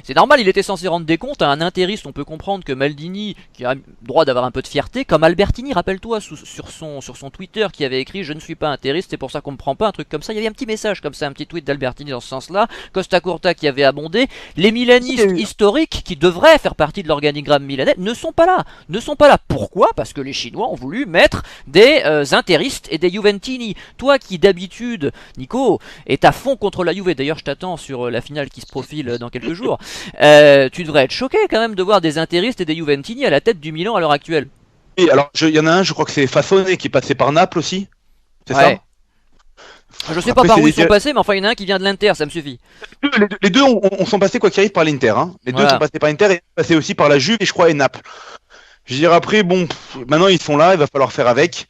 c'est normal, il était censé rendre des comptes à un interiste. On peut comprendre que Maldini, qui a le droit d'avoir un peu de fierté, comme Albertini, rappelle-toi, sur son Twitter, qui avait écrit « Je ne suis pas interiste, c'est pour ça qu'on me prend pas », un truc comme ça. Il y avait un petit message comme ça, un petit tweet d'Albertini dans ce sens-là. Costa Curta qui avait abondé. Les milanistes historiques, qui devraient faire partie de l'organigramme milanais, ne sont pas là. Pourquoi ? Parce que les Chinois ont voulu mettre des interistes et des Juventini. Toi qui d'habitude, Nico, est à fond contre la Juve, d'ailleurs je t'attends sur la finale qui se profile dans quelques jours, tu devrais être choqué quand même de voir des interistes et des Juventini à la tête du Milan à l'heure actuelle. Et alors, il y en a un, je crois que c'est Fassone qui est passé par Naples aussi. C'est ça ? Je sais pas par où ils sont passés, mais enfin il y en a un qui vient de l'Inter, ça me suffit. Les deux sont passés quoi qu'il arrive par l'Inter. Hein. Les deux sont passés par l'Inter et passés aussi par la Juve et je crois et Naples. Je veux dire après, bon, maintenant ils sont là, il va falloir faire avec.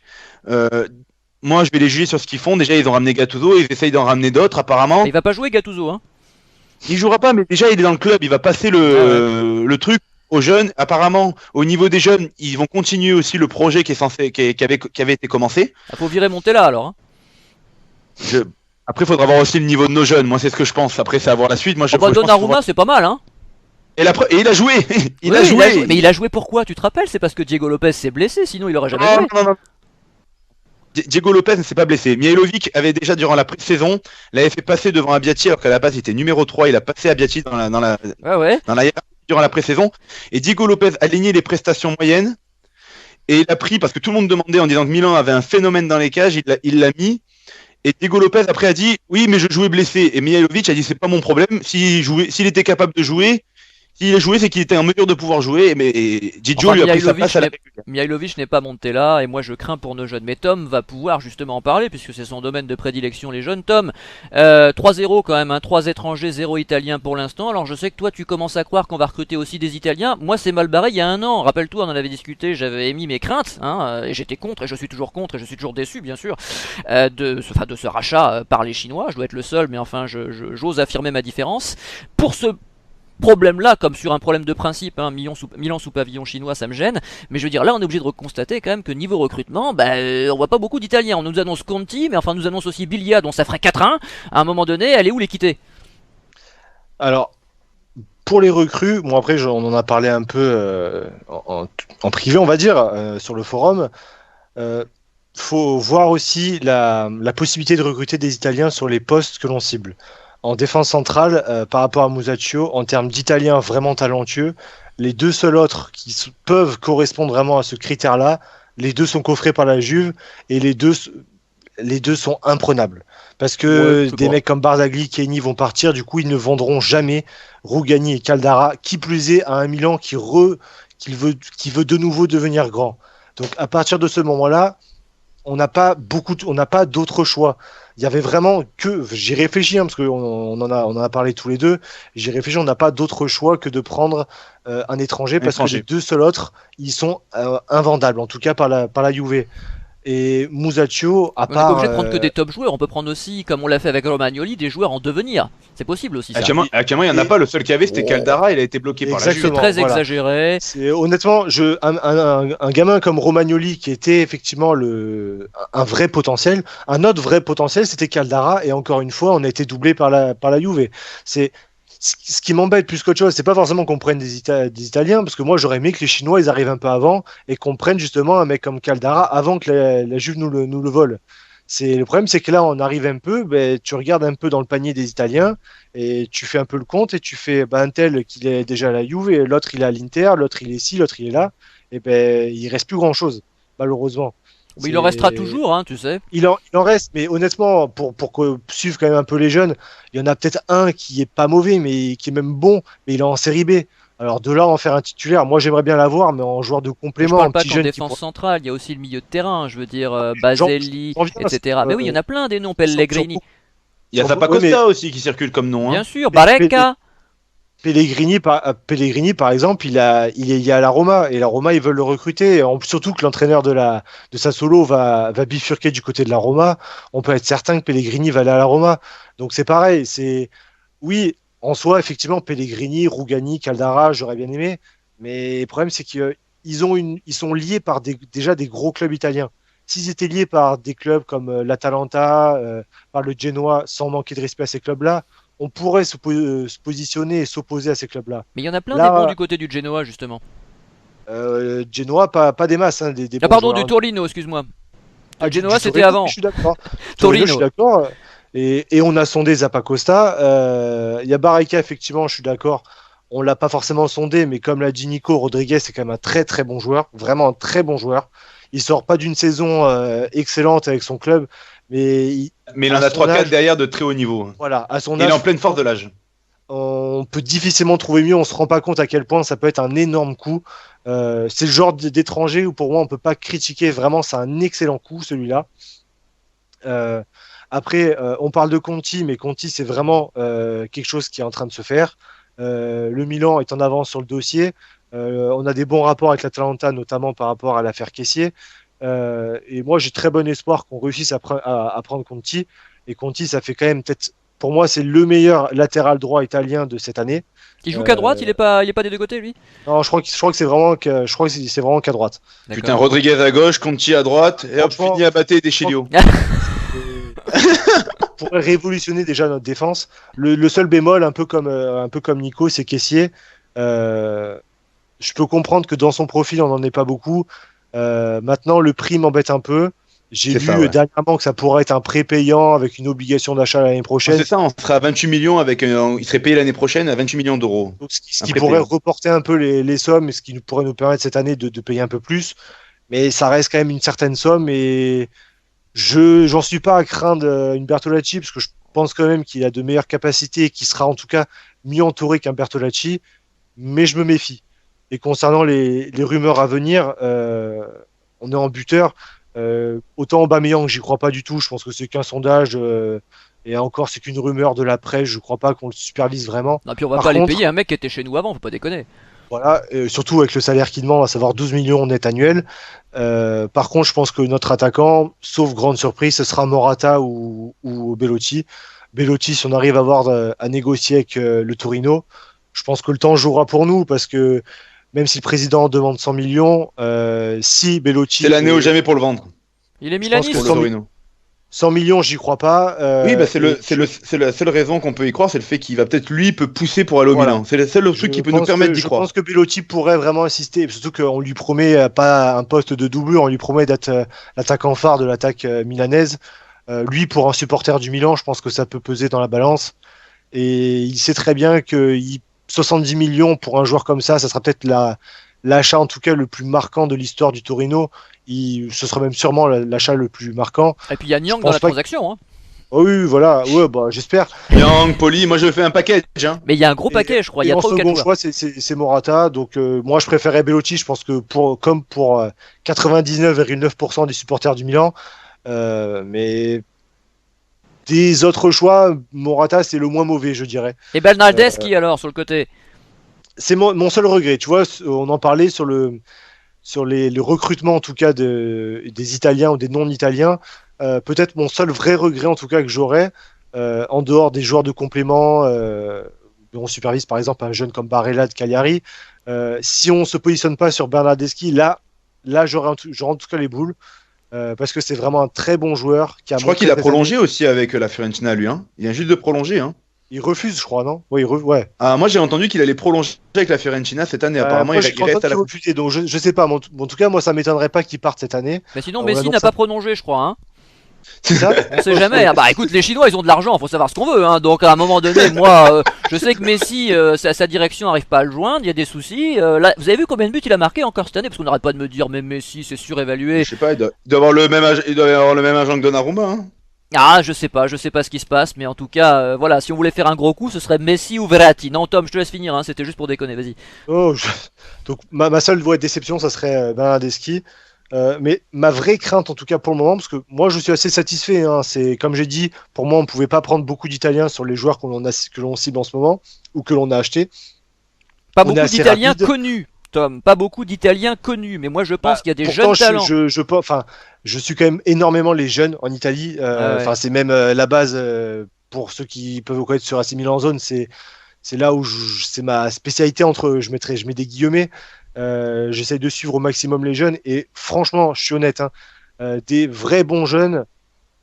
Moi je vais les juger sur ce qu'ils font. Déjà ils ont ramené Gattuso, ils essayent d'en ramener d'autres apparemment. Il va pas jouer Gattuso, hein. Il jouera pas, mais déjà il est dans le club, il va passer le truc aux jeunes. Apparemment, au niveau des jeunes, ils vont continuer aussi le projet qui avait été commencé. Il faut virer Montella alors. Hein. Après, il faudra voir aussi le niveau de nos jeunes. Moi, c'est ce que je pense. Après, c'est à voir la suite. Moi, Donnarumma, c'est pas mal, hein. Et il a joué. Mais il a joué pourquoi ? Tu te rappelles ? C'est parce que Diego Lopez s'est blessé, sinon il aurait jamais joué. Non. Diego Lopez ne s'est pas blessé. Mihailovic avait déjà durant la pré-saison l'avait fait passer devant Abbiati alors qu'à la base il était numéro 3, il a passé Abbiati dans la durant la pré-saison et Diego Lopez alignait les prestations moyennes Et il a pris, parce que tout le monde demandait en disant que Milan avait un phénomène dans les cages, il l'a mis. Et Diego Lopez après a dit oui, mais je jouais blessé. Et Mihajlovic a dit c'est pas mon problème. S'il était capable de jouer, s'il a joué, c'est qu'il était en mesure de pouvoir jouer. Mais Gigio lui a pris sa place à la régulière. Mihajlovic n'est pas monté là, et moi je crains pour nos jeunes. Mais Tom va pouvoir justement en parler, puisque c'est son domaine de prédilection, les jeunes. Tom, 3-0 quand même, hein, 3 étrangers, 0 italien pour l'instant. Alors je sais que toi tu commences à croire qu'on va recruter aussi des Italiens. Moi c'est mal barré il y a un an. Rappelle-toi, on en avait discuté, j'avais émis mes craintes, hein, et j'étais contre, et je suis toujours contre, et je suis toujours déçu, bien sûr, de ce rachat par les Chinois. Je dois être le seul, mais enfin j'ose affirmer ma différence. Pour ce problème-là, comme sur un problème de principe, hein, Milan sous pavillon chinois, ça me gêne, mais je veux dire, là on est obligé de constater quand même que niveau recrutement, on voit pas beaucoup d'Italiens. On nous annonce Conti, mais enfin on nous annonce aussi Biglia, dont ça ferait 4-1. À un moment donné, elle est où l'équité? Alors, pour les recrues, bon après on en a parlé un peu en privé, on va dire, sur le forum. Faut voir aussi la possibilité de recruter des Italiens sur les postes que l'on cible. En défense centrale, par rapport à Musacchio, en termes d'Italiens vraiment talentueux, les deux seuls autres qui peuvent correspondre vraiment à ce critère-là, les deux sont coffrés par la Juve et les deux sont imprenables. Parce que des mecs comme Barzagli, Kenny vont partir, du coup ils ne vendront jamais Rugani et Caldara, qui plus est à un Milan qui veut de nouveau devenir grand. Donc à partir de ce moment-là, on n'a pas d'autres choix. Il y avait vraiment que, j'y réfléchis, hein, parce qu'on en a parlé tous les deux, j'y réfléchis, on n'a pas d'autre choix que de prendre un étranger, parce que les deux seuls autres, ils sont invendables, en tout cas par la Juve. Et Musacchio, à part... On n'est pas obligé de prendre que des top joueurs, on peut prendre aussi, comme on l'a fait avec Romagnoli, des joueurs en devenir. C'est possible aussi, ça. Actuellement, il n'y en a pas. Le seul qu'il y avait, c'était Caldara, il a été bloqué par la Juve. C'est très exagéré. Honnêtement, un gamin comme Romagnoli, qui était effectivement un vrai potentiel, un autre vrai potentiel, c'était Caldara, et encore une fois, on a été doublé par la Juve. Ce qui m'embête plus qu'autre chose, c'est pas forcément qu'on prenne des Italiens, parce que moi j'aurais aimé que les Chinois ils arrivent un peu avant et qu'on prenne justement un mec comme Caldara avant que la Juve nous le vole. Le problème, c'est que là on arrive un peu, tu regardes un peu dans le panier des Italiens et tu fais un peu le compte et tu fais un tel qu'il est déjà à la Juve et l'autre il est à l'Inter, l'autre il est ici, l'autre il est là, et il reste plus grand chose malheureusement. Mais il en restera toujours, hein, tu sais. Il en reste, mais honnêtement, pour suivre quand même un peu les jeunes, il y en a peut-être un qui est pas mauvais, mais qui est même bon, mais il est en série B. Alors de là en faire un titulaire, moi j'aimerais bien l'avoir, mais en joueur de complément. Je parle pas qu'en défense centrale, il y a aussi le milieu de terrain, je veux dire Baselli, etc. Mais oui, il y en a plein des noms, Pellegrini. Il y a Zappacosta aussi qui circule comme nom. Bien sûr, Barreca. Pellegrini, par exemple, il est à la Roma, et la Roma, ils veulent le recruter. Surtout que l'entraîneur de Sassuolo va bifurquer du côté de la Roma. On peut être certain que Pellegrini va aller à la Roma. Donc c'est pareil. Oui, en soi, effectivement, Pellegrini, Rugani, Caldara, j'aurais bien aimé. Mais le problème, c'est qu'ils sont liés par déjà des gros clubs italiens. S'ils étaient liés par des clubs comme l'Atalanta, par le Genoa, sans manquer de respect à ces clubs-là, on pourrait se positionner et s'opposer à ces clubs-là. Mais il y en a plein des bons du côté du Genoa, justement. Genoa, pas des masses. Hein, des pardon, du Torino, excuse-moi. Le Genoa, c'était avant. Je suis d'accord. Torino. Je suis d'accord. Et on a sondé Zappacosta. Il y a Barreca, effectivement, je suis d'accord. On l'a pas forcément sondé, mais comme l'a dit Nico, Rodriguez, c'est quand même un très très bon joueur. Vraiment un très bon joueur. Il sort pas d'une saison excellente avec son club, mais il en a 3-4 derrière de très haut niveau. Voilà, à son âge. Il est en pleine force de l'âge. On peut difficilement trouver mieux, on se rend pas compte à quel point ça peut être un énorme coup. C'est le genre d'étranger où pour moi on peut pas critiquer, vraiment c'est un excellent coup celui-là. Après, on parle de Conti, mais Conti c'est vraiment quelque chose qui est en train de se faire. Le Milan est en avance sur le dossier. On a des bons rapports avec l'Atalanta, notamment par rapport à l'affaire Kessié. Et moi, j'ai très bon espoir qu'on réussisse à prendre Conti. Et Conti, ça fait quand même peut-être, pour moi, c'est le meilleur latéral droit italien de cette année. Il joue qu'à droite, il est pas des deux côtés, lui. Non, je crois que c'est vraiment qu'à droite. Putain, Rodriguez à gauche, Conti à droite, et hop, fini à battre des Chilio. Pourrait révolutionner déjà notre défense. Le seul bémol, un peu comme Nico, c'est Kessié. Je peux comprendre que dans son profil, on n'en est pas beaucoup. Maintenant, le prix m'embête un peu. J'ai lu dernièrement que ça pourrait être un prêt payant avec une obligation d'achat l'année prochaine. C'est ça, on sera à 28 millions il serait payé l'année prochaine à 28 millions d'euros. Donc, ce qui pourrait reporter un peu les sommes et ce qui pourrait nous permettre cette année de payer un peu plus. mais ça reste quand même une certaine somme et j'en suis pas à craindre une Bertolacci parce que je pense quand même qu'il a de meilleures capacités et qu'il sera en tout cas mieux entouré qu'un Bertolacci, mais je me méfie. Et concernant les rumeurs à venir, on est en buteur. Autant Aubameyang, j'y crois pas du tout. Je pense que c'est qu'un sondage. Et encore, c'est qu'une rumeur de la presse. Je crois pas qu'on le supervise vraiment. Non, puis on va Par pas aller contre, payer un mec qui était chez nous avant, faut pas déconner. voilà, surtout avec le salaire qu'il demande, à savoir 12 millions net annuels. Par contre, je pense que notre attaquant, sauf grande surprise, ce sera Morata ou Bellotti. Bellotti, si on arrive à négocier avec le Torino, je pense que le temps jouera pour nous parce que même si le président demande 100 millions, si Bellotti. C'est l'année ou jamais pour le vendre. Il est Je pense milaniste. que Pour le Torino. 100 millions, j'y crois pas. Oui, bah c'est Et la seule raison qu'on peut y croire, c'est le fait qu'il va peut-être lui peut pousser pour aller au voilà. Milan. C'est le seul truc qui peut nous permettre d'y Je croire. pense que Bellotti pourrait vraiment insister, surtout qu'on lui promet pas un poste de doublure, on lui promet d'être l'attaquant phare de l'attaque milanaise. Lui, pour un supporter du Milan, je pense que ça peut peser dans la balance. Et il sait très bien que 70 millions pour un joueur comme ça sera peut-être l'achat en tout cas le plus marquant de l'histoire du Torino. Ce sera même sûrement l'achat le plus marquant. Et puis il y a Je Nyang dans pense la pas transaction, hein. Oh oui, voilà, ouais, bah, j'espère. Yang, Poli, moi je fais un package. Hein. Mais il y a un gros paquet, je crois. Il y a En 3 ou 4 second joueurs. choix, c'est Morata. Donc, moi, je préférais Bellotti. Je pense que comme pour 99,9% des supporters du Milan. Mais des autres choix, Morata, c'est le moins mauvais, je dirais. Et Bernardeschi alors, sur le côté. C'est mon seul regret. Tu vois, on en parlait sur le recrutement, en tout cas, des Italiens ou des non-Italiens. Peut-être mon seul vrai regret, en tout cas, que j'aurais, en dehors des joueurs de complément, on supervise par exemple un jeune comme Barella de Cagliari. Si on se positionne pas sur Bernardeschi, là j'aurais en tout cas les boules, parce que c'est vraiment un très bon joueur qui a Je crois montré qu'il a cette prolongé année. aussi avec la Fiorentina, lui. Hein. Il vient juste de prolonger. Hein. Il refuse, je crois, non? Oui, ouais. Ah, moi j'ai entendu qu'il allait prolonger avec la Fiorentina cette année. Apparemment, Moi, j'ai il entendu reste à qu'il la. refusait, donc je sais pas. Mais en tout cas, moi, ça m'étonnerait pas qu'il parte cette année. Mais sinon, On Messi n'a annonce pas prolongé, je crois, hein. C'est ça? On sait jamais. Ah bah écoute, les Chinois ils ont de l'argent, faut savoir ce qu'on veut, hein. Donc à un moment donné, moi, je sais que Messi, sa direction arrive pas à le joindre, il y a des soucis. Là, vous avez vu combien de buts il a marqué encore cette année? Parce qu'on n'arrête pas de me dire, mais Messi c'est surévalué. Je sais pas, il doit avoir le même âge, il doit avoir le même agent que Donnarumma. Hein. Ah, je sais pas ce qui se passe, mais en tout cas, voilà, si on voulait faire un gros coup, ce serait Messi ou Verratti. Non, Tom, je te laisse finir, hein. C'était juste pour déconner, vas-y. Oh, donc ma seule déception, ça serait Bernardeschi. Mais ma vraie crainte, en tout cas pour le moment, parce que moi je suis assez satisfait. Hein, c'est comme j'ai dit, pour moi on pouvait pas prendre beaucoup d'Italiens sur les joueurs que l'on cible en ce moment ou que l'on a acheté. Pas On est beaucoup assez d'Italiens rapide. connus, Tom. Pas beaucoup d'Italiens connus, mais moi je pense qu'il y a des Pourtant, jeunes talents. enfin, je suis quand même énormément les jeunes en Italie. Ah ouais. Enfin, c'est même la base pour ceux qui peuvent vous connaître sur AC Milan Zone. C'est là où c'est ma spécialité entre, je mets des guillemets. J'essaye de suivre au maximum les jeunes et franchement, je suis honnête, hein, des vrais bons jeunes,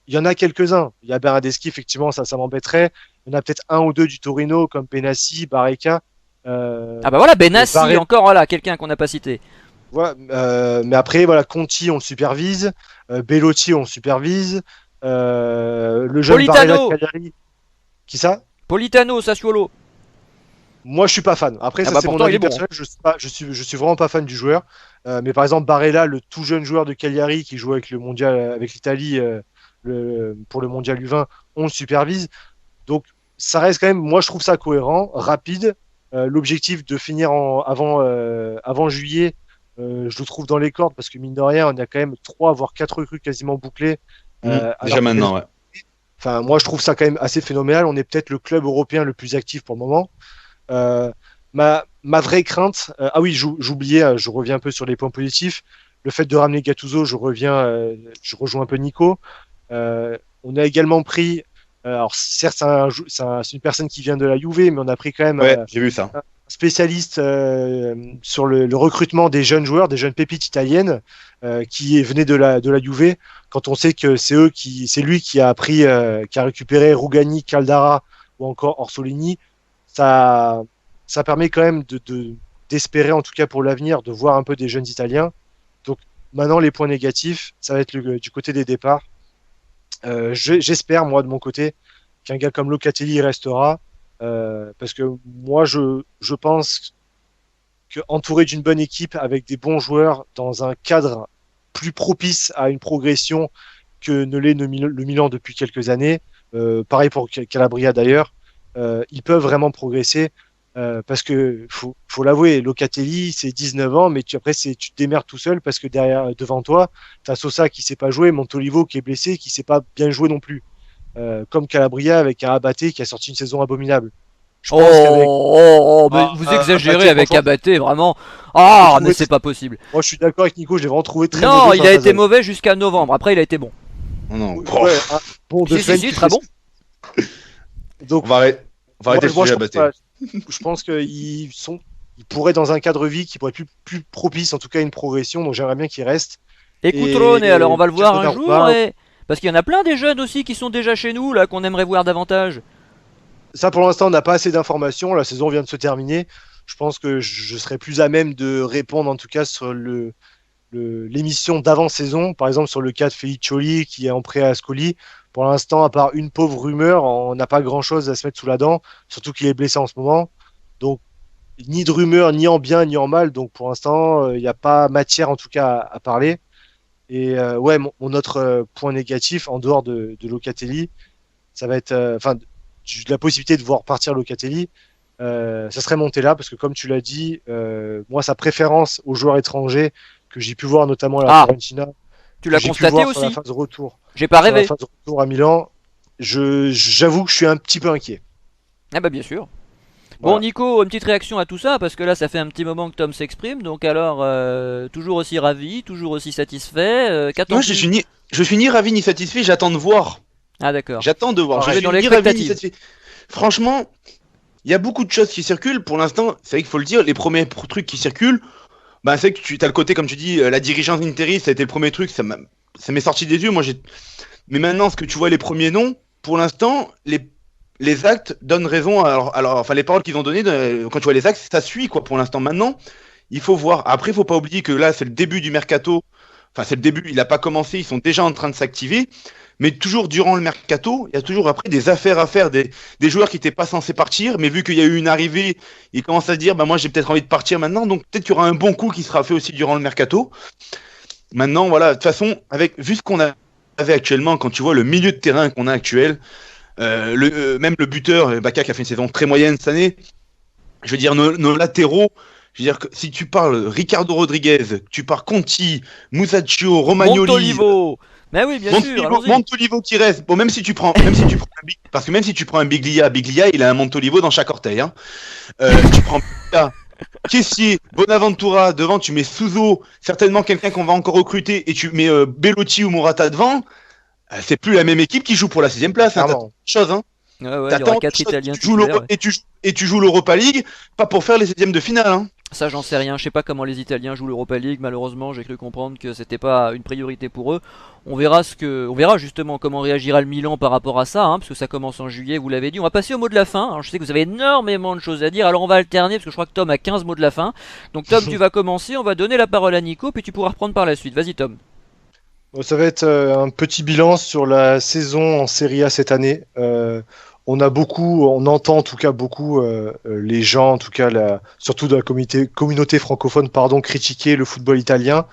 il y en a quelques-uns. Il y a Bernardeschi, effectivement, ça m'embêterait. Il y en a peut-être un ou deux du Torino comme Benassi, Barreca. Ah bah voilà, Benassi, Barre- encore voilà, quelqu'un qu'on n'a pas cité. Voilà, mais après, voilà, Conti, on le supervise. Bellotti, on le supervise. Le jeune Barella de Politano, Cagliari. Qui ça? Politano, Sassuolo. Moi, je suis pas fan. Après, Ah ça, bah c'est mon pourtant il avis est bon. personnel. Je suis vraiment pas fan du joueur. Mais par exemple, Barella, le tout jeune joueur de Cagliari qui joue avec le mondial, avec l'Italie pour le mondial U20, on le supervise. Donc, ça reste quand même, moi, je trouve ça cohérent, rapide. L'objectif de finir avant juillet, je le trouve dans les cordes parce que mine de rien, on a quand même 3 voire 4 recrues quasiment bouclées. Déjà Alors que maintenant, ouais. Enfin, moi, je trouve ça quand même assez phénoménal. On est peut-être le club européen le plus actif pour le moment. Euh, ma vraie crainte, ah oui, j'oubliais, je reviens un peu sur les points positifs. Le fait de ramener Gattuso, je rejoins un peu Nico. On a également pris, alors certes, c'est une personne qui vient de la Juve, mais on a pris quand même Ouais, j'ai vu ça. un spécialiste sur le recrutement des jeunes joueurs, des jeunes pépites italiennes qui venaient de la Juve. Quand on sait que c'est lui qui a appris, qui a récupéré Rugani, Caldara ou encore Orsolini, ça permet quand même d'espérer, en tout cas pour l'avenir, de voir un peu des jeunes Italiens. Donc maintenant, les points négatifs, ça va être du côté des départs. J'espère, moi, de mon côté, qu'un gars comme Locatelli restera. Parce que moi, je pense qu'entouré d'une bonne équipe, avec des bons joueurs, dans un cadre plus propice à une progression que ne l'est le Milan depuis quelques années. Pareil pour Calabria d'ailleurs. Ils peuvent vraiment progresser parce que faut l'avouer, Locatelli c'est 19 ans, mais après tu te démerdes tout seul parce que devant toi, t'as Sosa qui sait pas jouer, Montolivo qui est blessé, qui sait pas bien jouer non plus. Comme Calabria avec un Abaté qui a sorti une saison abominable. Je pense qu'avec mais vous exagérez Abaté, avec franchement, Abaté, vraiment. Ah, je mais trouvais- c'est pas possible. moi je suis d'accord avec Nico, je l'ai vraiment trouvé très Non, mauvais il sur a la été phase. mauvais jusqu'à novembre. Après, il a été bon. Non. Ouais, bon de Si, fait, très bon. Donc On va arrêter le moi, sujet je à pense, Baté. je pense qu'ils pourraient dans un cadre vie qui pourrait être plus propice en tout cas à une progression, donc j'aimerais bien qu'ils restent. Et Cutrone, alors on va le voir un jour. Donnarumma, Parce qu'il y en a plein des jeunes aussi qui sont déjà chez nous, là, qu'on aimerait voir davantage. ça pour l'instant on n'a pas assez d'informations, la saison vient de se terminer. Je pense que je serais plus à même de répondre en tout cas sur l'émission d'avant-saison, par exemple sur le cas de Feliccioli qui est en prêt à Ascoli. Pour l'instant, à part une pauvre rumeur, on n'a pas grand-chose à se mettre sous la dent, surtout qu'il est blessé en ce moment. Donc, ni de rumeur, ni en bien, ni en mal. Donc, pour l'instant, il n'y a pas matière en tout cas à parler. Et ouais, mon autre point négatif, en dehors de Locatelli, ça va être la possibilité de voir partir Locatelli. Ça serait Montella, parce que comme tu l'as dit, moi, sa préférence aux joueurs étrangers que j'ai pu voir notamment à la Fiorentina, tu l'as j'ai pu constaté voir aussi. sur la phase de retour. J'ai pas Sur rêvé. la phase de retour à Milan, j'avoue que je suis un petit peu inquiet. Ah bah bien sûr. Bon Voilà. Nico, une petite réaction à tout ça, parce que là ça fait un petit moment que Tom s'exprime, donc alors toujours aussi ravi, toujours aussi satisfait, Moi, qu'attends-tu? je suis ni ravi ni satisfait, j'attends de voir. Ah d'accord. J'attends de voir. On Je reste suis dans ni ravi ni l'expectative. satisfait. Franchement, il y a beaucoup de choses qui circulent. Pour l'instant, c'est vrai qu'il faut le dire, les premiers trucs qui circulent, bah, c'est que tu as le côté, comme tu dis, la dirigeance Interi, ça a été le premier truc, ça m'est sorti des yeux. Mais maintenant, ce que tu vois, les premiers noms, pour l'instant, les actes donnent raison. Enfin, les paroles qu'ils ont données, quand tu vois les actes, ça suit, quoi, pour l'instant. Maintenant, il faut voir. Après, il faut pas oublier que là, c'est le début du mercato. Enfin, c'est le début, il n'a pas commencé, ils sont déjà en train de s'activer. Mais toujours durant le mercato, il y a toujours après des affaires à faire, des joueurs qui n'étaient pas censés partir, mais vu qu'il y a eu une arrivée, ils commencent à se dire, bah moi j'ai peut-être envie de partir maintenant, donc peut-être qu'il y aura un bon coup qui sera fait aussi durant le mercato. Maintenant, voilà, de toute façon, vu ce qu'on avait actuellement, quand tu vois le milieu de terrain qu'on a actuel, même le buteur, Baka qui a fait une saison très moyenne cette année, je veux dire, nos latéraux, je veux dire que si tu parles Ricardo Rodriguez, tu parles Conti, Musacchio, Romagnoli, Montolivo. Mais oui, bien sûr, allons-y. Montolivo qui reste. Bon, même si tu prends parce que même si tu prends un Biglia, il a un Montolivo dans chaque orteil. Hein. Tu prends Biglia, Kessié, Bonaventura devant, tu mets Souzo, certainement quelqu'un qu'on va encore recruter, et tu mets Bellotti ou Morata devant. C'est plus la même équipe qui joue pour la 6ème place. Hein, chose, hein. Ouais, il y aura 4 Italiens titulaires. Et tu joues l'Europa League, pas pour faire les 16e de finale. Hein. Ça j'en sais rien, je sais pas comment les Italiens jouent l'Europa League, malheureusement j'ai cru comprendre que c'était pas une priorité pour eux. On verra justement comment réagira le Milan par rapport à ça, hein, parce que ça commence en juillet, vous l'avez dit. On va passer au mot de la fin. Alors je sais que vous avez énormément de choses à dire, alors on va alterner parce que je crois que Tom a 15 mots de la fin. Donc Tom, tu vas commencer, on va donner la parole à Nico, puis tu pourras reprendre par la suite. Vas-y Tom. Ça va être un petit bilan sur la saison en Serie A cette année. On entend en tout cas beaucoup les gens, en tout cas surtout de la communauté francophone, critiquer le football italien,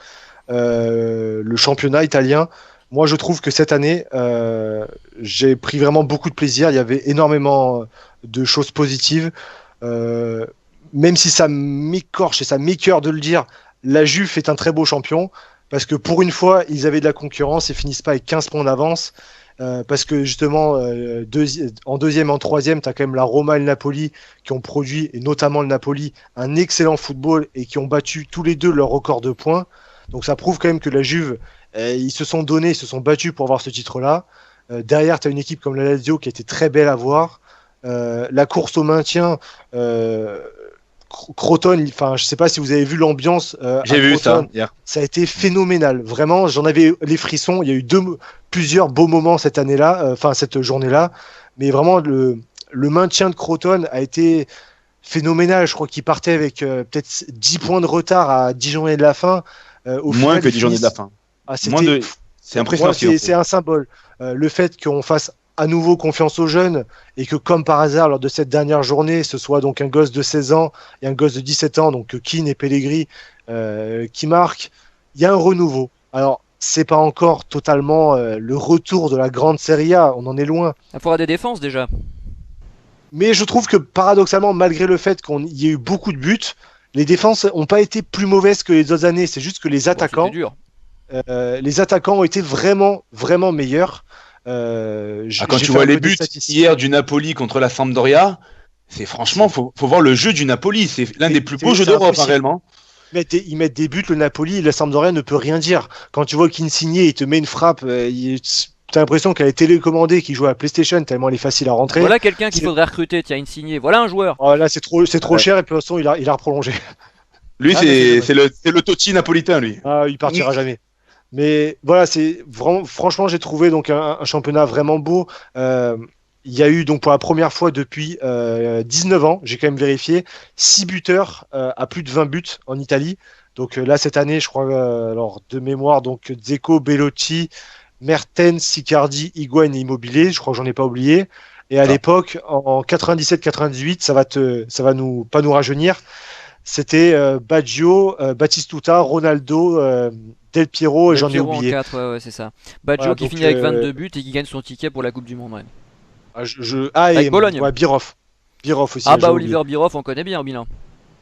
le championnat italien. Moi, je trouve que cette année, j'ai pris vraiment beaucoup de plaisir. Il y avait énormément de choses positives. Même si ça m'écorche et ça m'écœure de le dire, la Juve est un très beau champion. Parce que pour une fois, ils avaient de la concurrence et finissent pas avec 15 points d'avance. Parce que justement, en deuxième, en troisième, tu as quand même la Roma et le Napoli qui ont produit, et notamment le Napoli, un excellent football et qui ont battu tous les deux leur record de points. Donc ça prouve quand même que la Juve, ils se sont donnés, ils se sont battus pour avoir ce titre-là. Derrière, tu as une équipe comme la Lazio qui a été très belle à voir. La course au maintien, Crotone, enfin, je sais pas si vous avez vu l'ambiance. J'ai vu Crotone, ça hier. Ça a été phénoménal. Vraiment, j'en avais les frissons. Il y a eu plusieurs beaux moments cette année-là, cette journée-là. Mais vraiment, le maintien de Crotone a été phénoménal. Je crois qu'il partait avec peut-être 10 points de retard à 10 journées de la fin. Moins que 10 journées de la fin. C'est impressionnant. C'est un symbole. Le fait qu'on fasse à nouveau confiance aux jeunes et que comme par hasard lors de cette dernière journée ce soit donc un gosse de 16 ans et un gosse de 17 ans, donc Keane et Pellegrini qui marquent, il y a un renouveau. Alors, c'est pas encore totalement le retour de la grande Serie A, on en est loin. Il faudra des défenses déjà. Mais je trouve que paradoxalement, malgré le fait qu'il y ait eu beaucoup de buts, les défenses n'ont pas été plus mauvaises que les autres années. C'est juste que Bon, c'était dur. les attaquants ont été vraiment, vraiment meilleurs. Quand tu vois les buts hier du Napoli contre la Sampdoria, c'est franchement, faut voir le jeu du Napoli. C'est l'un des plus beaux jeux d'Europe, réellement. Ils mettent des buts, le Napoli, la Sampdoria ne peut rien dire. Quand tu vois qu'Insigne, il te met une frappe, t'as l'impression qu'elle est télécommandée, qu'il joue à la PlayStation tellement elle est facile à rentrer. Voilà quelqu'un qu'il faudrait recruter, tiens, Insigne. Voilà un joueur. Oh, là, c'est trop cher et puis de toute façon, il a prolongé. Lui, c'est le Totti napolitain, lui. Ah, il partira jamais. Mais voilà, c'est vraiment, franchement, j'ai trouvé donc un championnat vraiment beau. Il y a eu donc pour la première fois depuis 19 ans, j'ai quand même vérifié, 6 buteurs à plus de 20 buts en Italie. Donc là, cette année, je crois, alors de mémoire, donc Dzeko, Belotti, Mertens, Icardi, Higuain et Immobilier. Je crois que j'en ai pas oublié. Et à l'époque, en 97-98, ça va pas nous rajeunir. C'était Baggio, Batistuta, Ronaldo, Del Piero et j'en ai oublié. En 4, ouais, c'est ça. Baggio Voilà, qui donc, finit avec 22 buts et qui gagne son ticket pour la Coupe du Monde. Ouais. Avec et Bologne. Ouais, Birov. Birov aussi. Ah bah Oliver Birov, on connaît bien au Milan.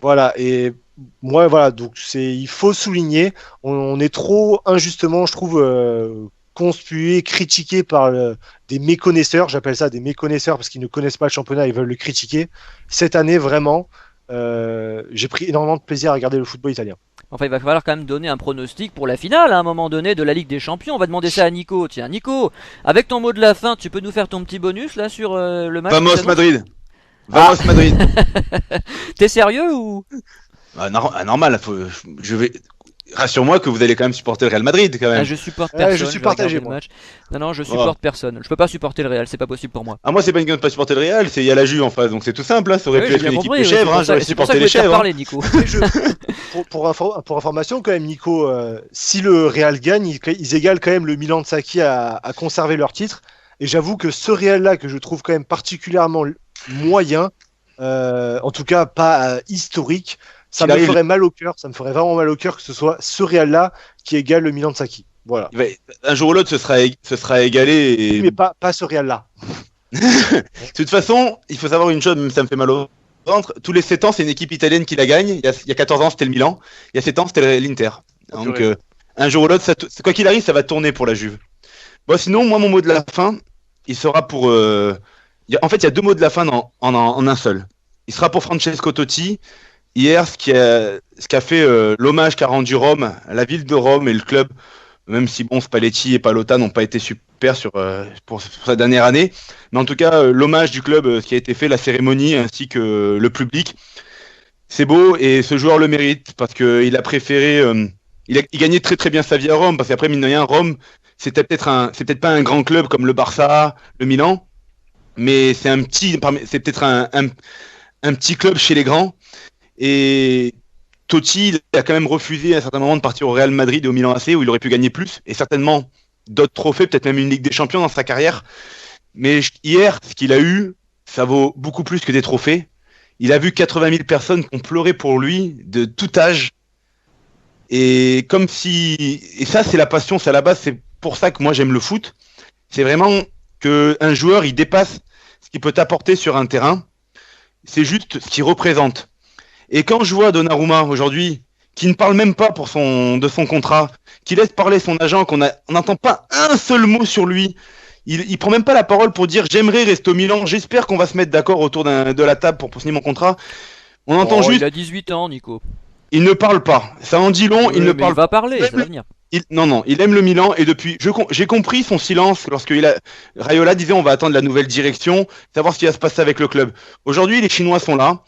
Voilà, et moi, voilà, donc il faut souligner, on est trop injustement, je trouve, conspué, critiqué par des méconnaisseurs, j'appelle ça des méconnaisseurs parce qu'ils ne connaissent pas le championnat, ils veulent le critiquer. Cette année, vraiment, j'ai pris énormément de plaisir à regarder le football italien. Enfin, il va falloir quand même donner un pronostic pour la finale à un moment donné de la Ligue des Champions. On va demander ça à Nico. Tiens, Nico, avec ton mot de la fin, tu peux nous faire ton petit bonus là sur le match. Vamos Madrid. Vamos Madrid. T'es sérieux ou normal, rassure-moi que vous allez quand même supporter le Real Madrid quand même. Je supporte personne. Je suis partagé moi. Non, je supporte personne. Je peux pas supporter le Real, c'est pas possible pour moi. Moi c'est pas une question de pas supporter le Real, il y a la Juve en face, donc c'est tout simple. Ça aurait pu être une équipe de chèvres, j'aurais supporté les chèvres. Parler, Nico. pour information quand même, Nico, si le Real gagne, ils égalent quand même le Milan de Sacchi à conserver leur titre. Et j'avoue que ce Real-là, que je trouve quand même particulièrement moyen, en tout cas pas historique, ça me ferait mal au cœur, ça me ferait vraiment mal au cœur que ce soit ce Real-là qui égale le Milan de Sacchi. Voilà. Un jour ou l'autre, ce sera égalé. Et... Mais pas ce Real-là. De toute façon, il faut savoir une chose, même ça me fait mal au ventre, tous les 7 ans, c'est une équipe italienne qui la gagne. Il y a 14 ans, c'était le Milan. Il y a 7 ans, c'était l'Inter. Donc, un jour ou l'autre, quoi qu'il arrive, ça va tourner pour la Juve. Bon, sinon, moi, mon mot de la fin, il sera pour... En fait, il y a 2 mots de la fin en un seul. Il sera pour Francesco Totti. Hier, ce qui a fait l'hommage qu'a rendu Rome, la ville de Rome et le club, même si bon, Spalletti et Pallotta n'ont pas été super pour sa dernière année, mais en tout cas, l'hommage du club, ce qui a été fait, la cérémonie ainsi que le public, c'est beau et ce joueur le mérite parce qu'il a préféré, il gagnait très très bien sa vie à Rome parce qu'après mine de rien, Rome, c'est peut-être pas un grand club comme le Barça, le Milan, mais c'est peut-être un petit club chez les grands. Et Totti il a quand même refusé à un certain moment de partir au Real Madrid et au Milan AC où il aurait pu gagner plus et certainement d'autres trophées, peut-être même une Ligue des Champions dans sa carrière. Mais hier, ce qu'il a eu, ça vaut beaucoup plus que des trophées. Il a vu 80 000 personnes qui ont pleuré pour lui de tout âge. Et ça, c'est la passion, c'est à la base, c'est pour ça que moi j'aime le foot. C'est vraiment qu'un joueur, il dépasse ce qu'il peut apporter sur un terrain. C'est juste ce qu'il représente. Et quand je vois Donnarumma aujourd'hui, qui ne parle même pas de son contrat, qui laisse parler son agent, on n'entend pas un seul mot sur lui, il prend même pas la parole pour dire j'aimerais rester au Milan, j'espère qu'on va se mettre d'accord autour de la table pour signer mon contrat. On entend juste. Il a 18 ans, Nico. Il ne parle pas. Ça en dit long. Il ne parle pas. Il va parler, ça va venir. Non, il aime le Milan et depuis, j'ai compris son silence lorsque Raiola disait on va attendre la nouvelle direction, savoir ce qui va se passer avec le club. Aujourd'hui, les Chinois sont là.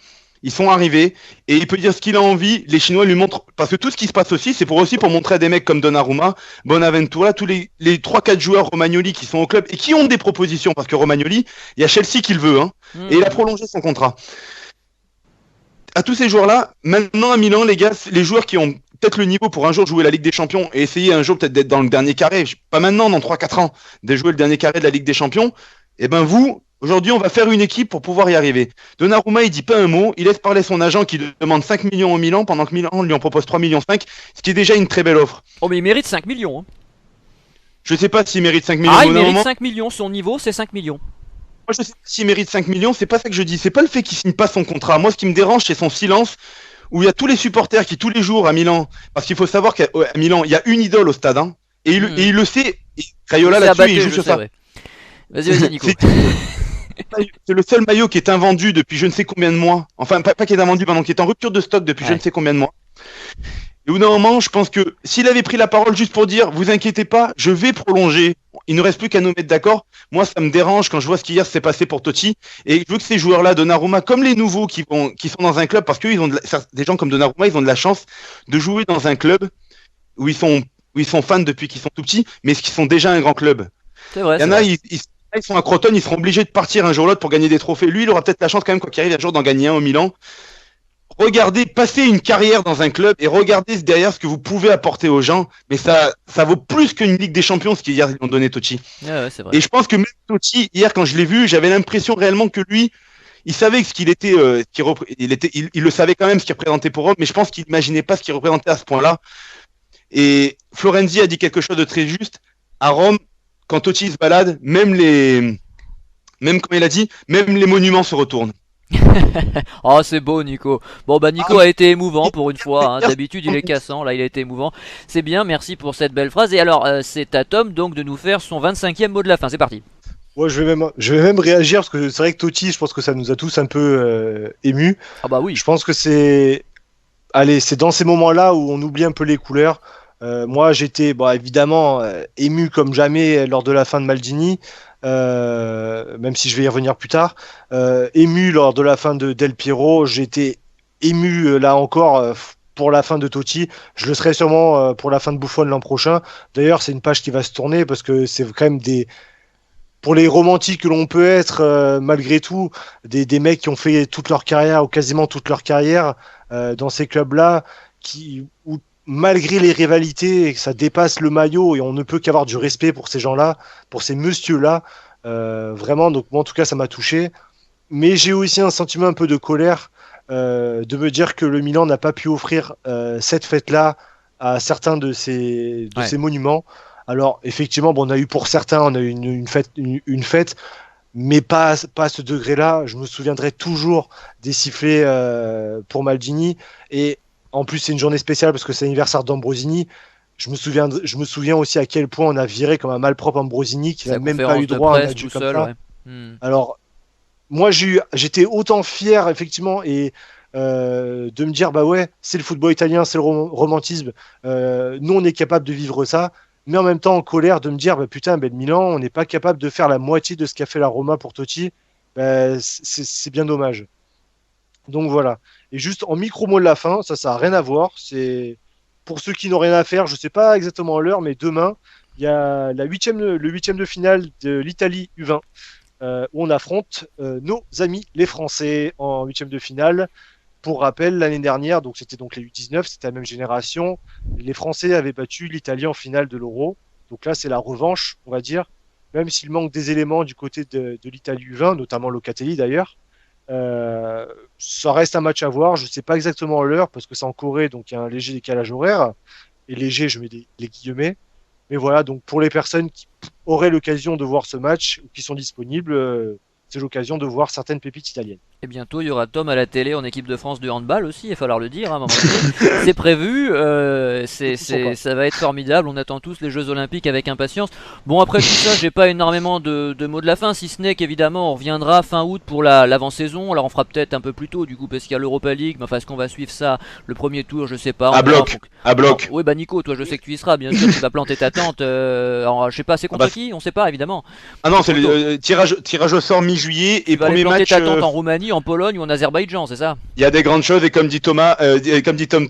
Ils sont arrivés et il peut dire ce qu'il a envie. Les Chinois lui montrent parce que tout ce qui se passe aussi, c'est pour montrer à des mecs comme Donnarumma, Bonaventura, tous les 3-4 joueurs Romagnoli qui sont au club et qui ont des propositions parce que Romagnoli, il y a Chelsea qui le veut et il a prolongé son contrat. À tous ces joueurs-là, maintenant à Milan, les gars, les joueurs qui ont peut-être le niveau pour un jour jouer la Ligue des Champions et essayer un jour peut-être d'être dans le dernier carré, pas maintenant, dans 3-4 ans, de jouer le dernier carré de la Ligue des Champions, et ben vous, Aujourd'hui, on va faire une équipe pour pouvoir y arriver. Donnarumma, il dit pas un mot, il laisse parler son agent qui demande 5 millions au Milan pendant que Milan lui en propose 3,5 millions, ce qui est déjà une très belle offre. Oh, mais il mérite 5 millions. Hein. Je sais pas s'il mérite 5 millions. Ah, il mérite 5 millions, son niveau c'est 5 millions. Moi, je sais pas s'il mérite 5 millions, c'est pas ça que je dis. C'est pas le fait qu'il signe pas son contrat. Moi, ce qui me dérange, c'est son silence, où il y a tous les supporters qui, tous les jours à Milan, parce qu'il faut savoir qu'à Milan, il y a une idole au stade, hein, et il le sait. Et Raiola là-dessus, il joue sur ça. Ouais. Vas-y, Nico. C'est le seul maillot qui est invendu depuis je ne sais combien de mois. Enfin, pas qui est invendu, pardon, qui est en rupture de stock depuis je ne sais combien de mois. Et au bout d'un moment, je pense que s'il avait pris la parole juste pour dire, vous inquiétez pas, je vais prolonger, il ne reste plus qu'à nous mettre d'accord. Moi, ça me dérange quand je vois ce qu'hier s'est passé pour Totti. Et je veux que ces joueurs-là, Donnarumma, comme les nouveaux qui sont dans un club, parce que des gens comme Donnarumma, ils ont de la chance de jouer dans un club où ils sont fans depuis qu'ils sont tout petits, mais qui sont déjà un grand club. C'est vrai. Il y en a, ils sont à Crotone, ils seront obligés de partir un jour ou l'autre pour gagner des trophées. Lui, il aura peut-être la chance quand même, quoi qu'il arrive, un jour d'en gagner un au Milan. Regardez, passez une carrière dans un club et regardez derrière ce que vous pouvez apporter aux gens. Mais ça vaut plus qu'une Ligue des Champions, ce qu'hier ils ont donné Totti. Ouais, c'est vrai. Et je pense que même Totti, hier, quand je l'ai vu, j'avais l'impression réellement que lui, il savait ce qu'il était, il le savait quand même ce qu'il représentait pour Rome, mais je pense qu'il n'imaginait pas ce qu'il représentait à ce point-là. Et Florenzi a dit quelque chose de très juste. À Rome, quand Totti se balade, même comme il a dit, même les monuments se retournent. Oh, c'est beau, Nico. Bon, bah, Nico a été émouvant pour une fois. Hein. D'habitude, il est cassant. Là, il a été émouvant. C'est bien. Merci pour cette belle phrase. Et alors, c'est à Tom donc de nous faire son 25e mot de la fin. C'est parti. Ouais, je vais même réagir parce que c'est vrai que Totti, je pense que ça nous a tous un peu émus. Ah bah oui. Je pense que c'est dans ces moments-là où on oublie un peu les couleurs. Moi, j'étais évidemment ému comme jamais lors de la fin de Maldini, même si je vais y revenir plus tard. Ému lors de la fin de Del Piero, j'étais ému là encore pour la fin de Totti. Je le serai sûrement pour la fin de Buffon l'an prochain. D'ailleurs, c'est une page qui va se tourner parce que c'est quand même pour les romantiques que l'on peut être, malgré tout, des mecs qui ont fait toute leur carrière ou quasiment toute leur carrière dans ces clubs-là, où malgré les rivalités, ça dépasse le maillot et on ne peut qu'avoir du respect pour ces gens-là, pour ces messieurs-là. Vraiment, donc moi en tout cas ça m'a touché. Mais j'ai aussi un sentiment un peu de colère de me dire que le Milan n'a pas pu offrir cette fête-là à certains de ces monuments. Alors effectivement, on a eu pour certains, on a eu une fête, mais pas à ce degré-là. Je me souviendrai toujours des sifflets pour Maldini. Et en plus, c'est une journée spéciale parce que c'est l'anniversaire d'Ambrosini. Je me souviens aussi à quel point on a viré comme un malpropre Ambrosini qui n'a même pas eu droit à un adieu comme ça. Ouais. Alors, moi, j'étais autant fier, effectivement, et de me dire, c'est le football italien, c'est le romantisme. Nous, on est capable de vivre ça. Mais en même temps, en colère, de me dire, putain, le Milan, on n'est pas capable de faire la moitié de ce qu'a fait la Roma pour Totti. C'est bien dommage. Donc voilà. Et juste en micro-mot de la fin, ça n'a rien à voir. C'est pour ceux qui n'ont rien à faire, je ne sais pas exactement l'heure, mais demain, il y a le huitième de finale de l'Italie U20, où on affronte nos amis les Français en huitième de finale. Pour rappel, l'année dernière, donc c'était donc les U19, c'était la même génération. Les Français avaient battu l'Italie en finale de l'Euro. Donc là, c'est la revanche, on va dire. Même s'il manque des éléments du côté de l'Italie U20, notamment Locatelli d'ailleurs. Ça reste un match à voir. Je ne sais pas exactement l'heure parce que c'est en Corée, donc il y a un léger décalage horaire. Et léger, je mets les guillemets. Mais voilà, donc pour les personnes qui auraient l'occasion de voir ce match ou qui sont disponibles, c'est l'occasion de voir certaines pépites italiennes. Et bientôt, il y aura Tom à la télé en équipe de France de handball aussi, il va falloir le dire, hein, à un moment donné. C'est prévu, ça va être formidable, on attend tous les Jeux Olympiques avec impatience. Bon, après tout ça, j'ai pas énormément de mots de la fin, si ce n'est qu'évidemment, on reviendra fin août pour l'avant-saison. Alors, on fera peut-être un peu plus tôt, du coup, parce qu'il y a l'Europa League, mais enfin, est-ce qu'on va suivre ça le premier tour, je sais pas. À bloc. Oui, Nico, toi, je sais que tu y seras, bien sûr, tu vas planter ta tente. Je sais pas, c'est contre qui? On sait pas, évidemment. Ah non, c'est le tirage au sort mi-juillet et premier match. Tu vas planter ta tente en Roumanie, en Pologne ou en Azerbaïdjan, c'est ça? Il y a des grandes choses et comme dit Thomas, comme dit Tom,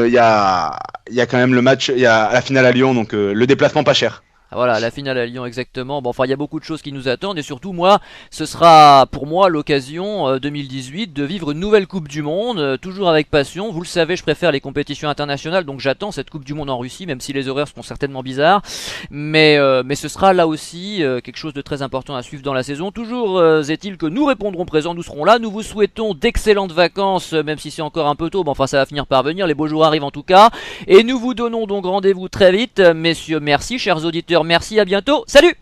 il y a quand même le match, il y a la finale à Lyon, donc le déplacement pas cher. Voilà, la finale à Lyon exactement. Bon, enfin, il y a beaucoup de choses qui nous attendent et surtout, moi, ce sera pour moi l'occasion 2018 de vivre une nouvelle Coupe du Monde, toujours avec passion. Vous le savez, je préfère les compétitions internationales, donc j'attends cette Coupe du Monde en Russie, même si les horaires seront certainement bizarres. Mais ce sera là aussi quelque chose de très important à suivre dans la saison. Toujours est-il que nous répondrons présents, nous serons là. Nous vous souhaitons d'excellentes vacances, même si c'est encore un peu tôt. Bon, enfin, ça va finir par venir. Les beaux jours arrivent en tout cas. Et nous vous donnons donc rendez-vous très vite. Messieurs, merci. Chers auditeurs, merci. À bientôt. Salut!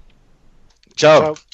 Ciao. Ciao.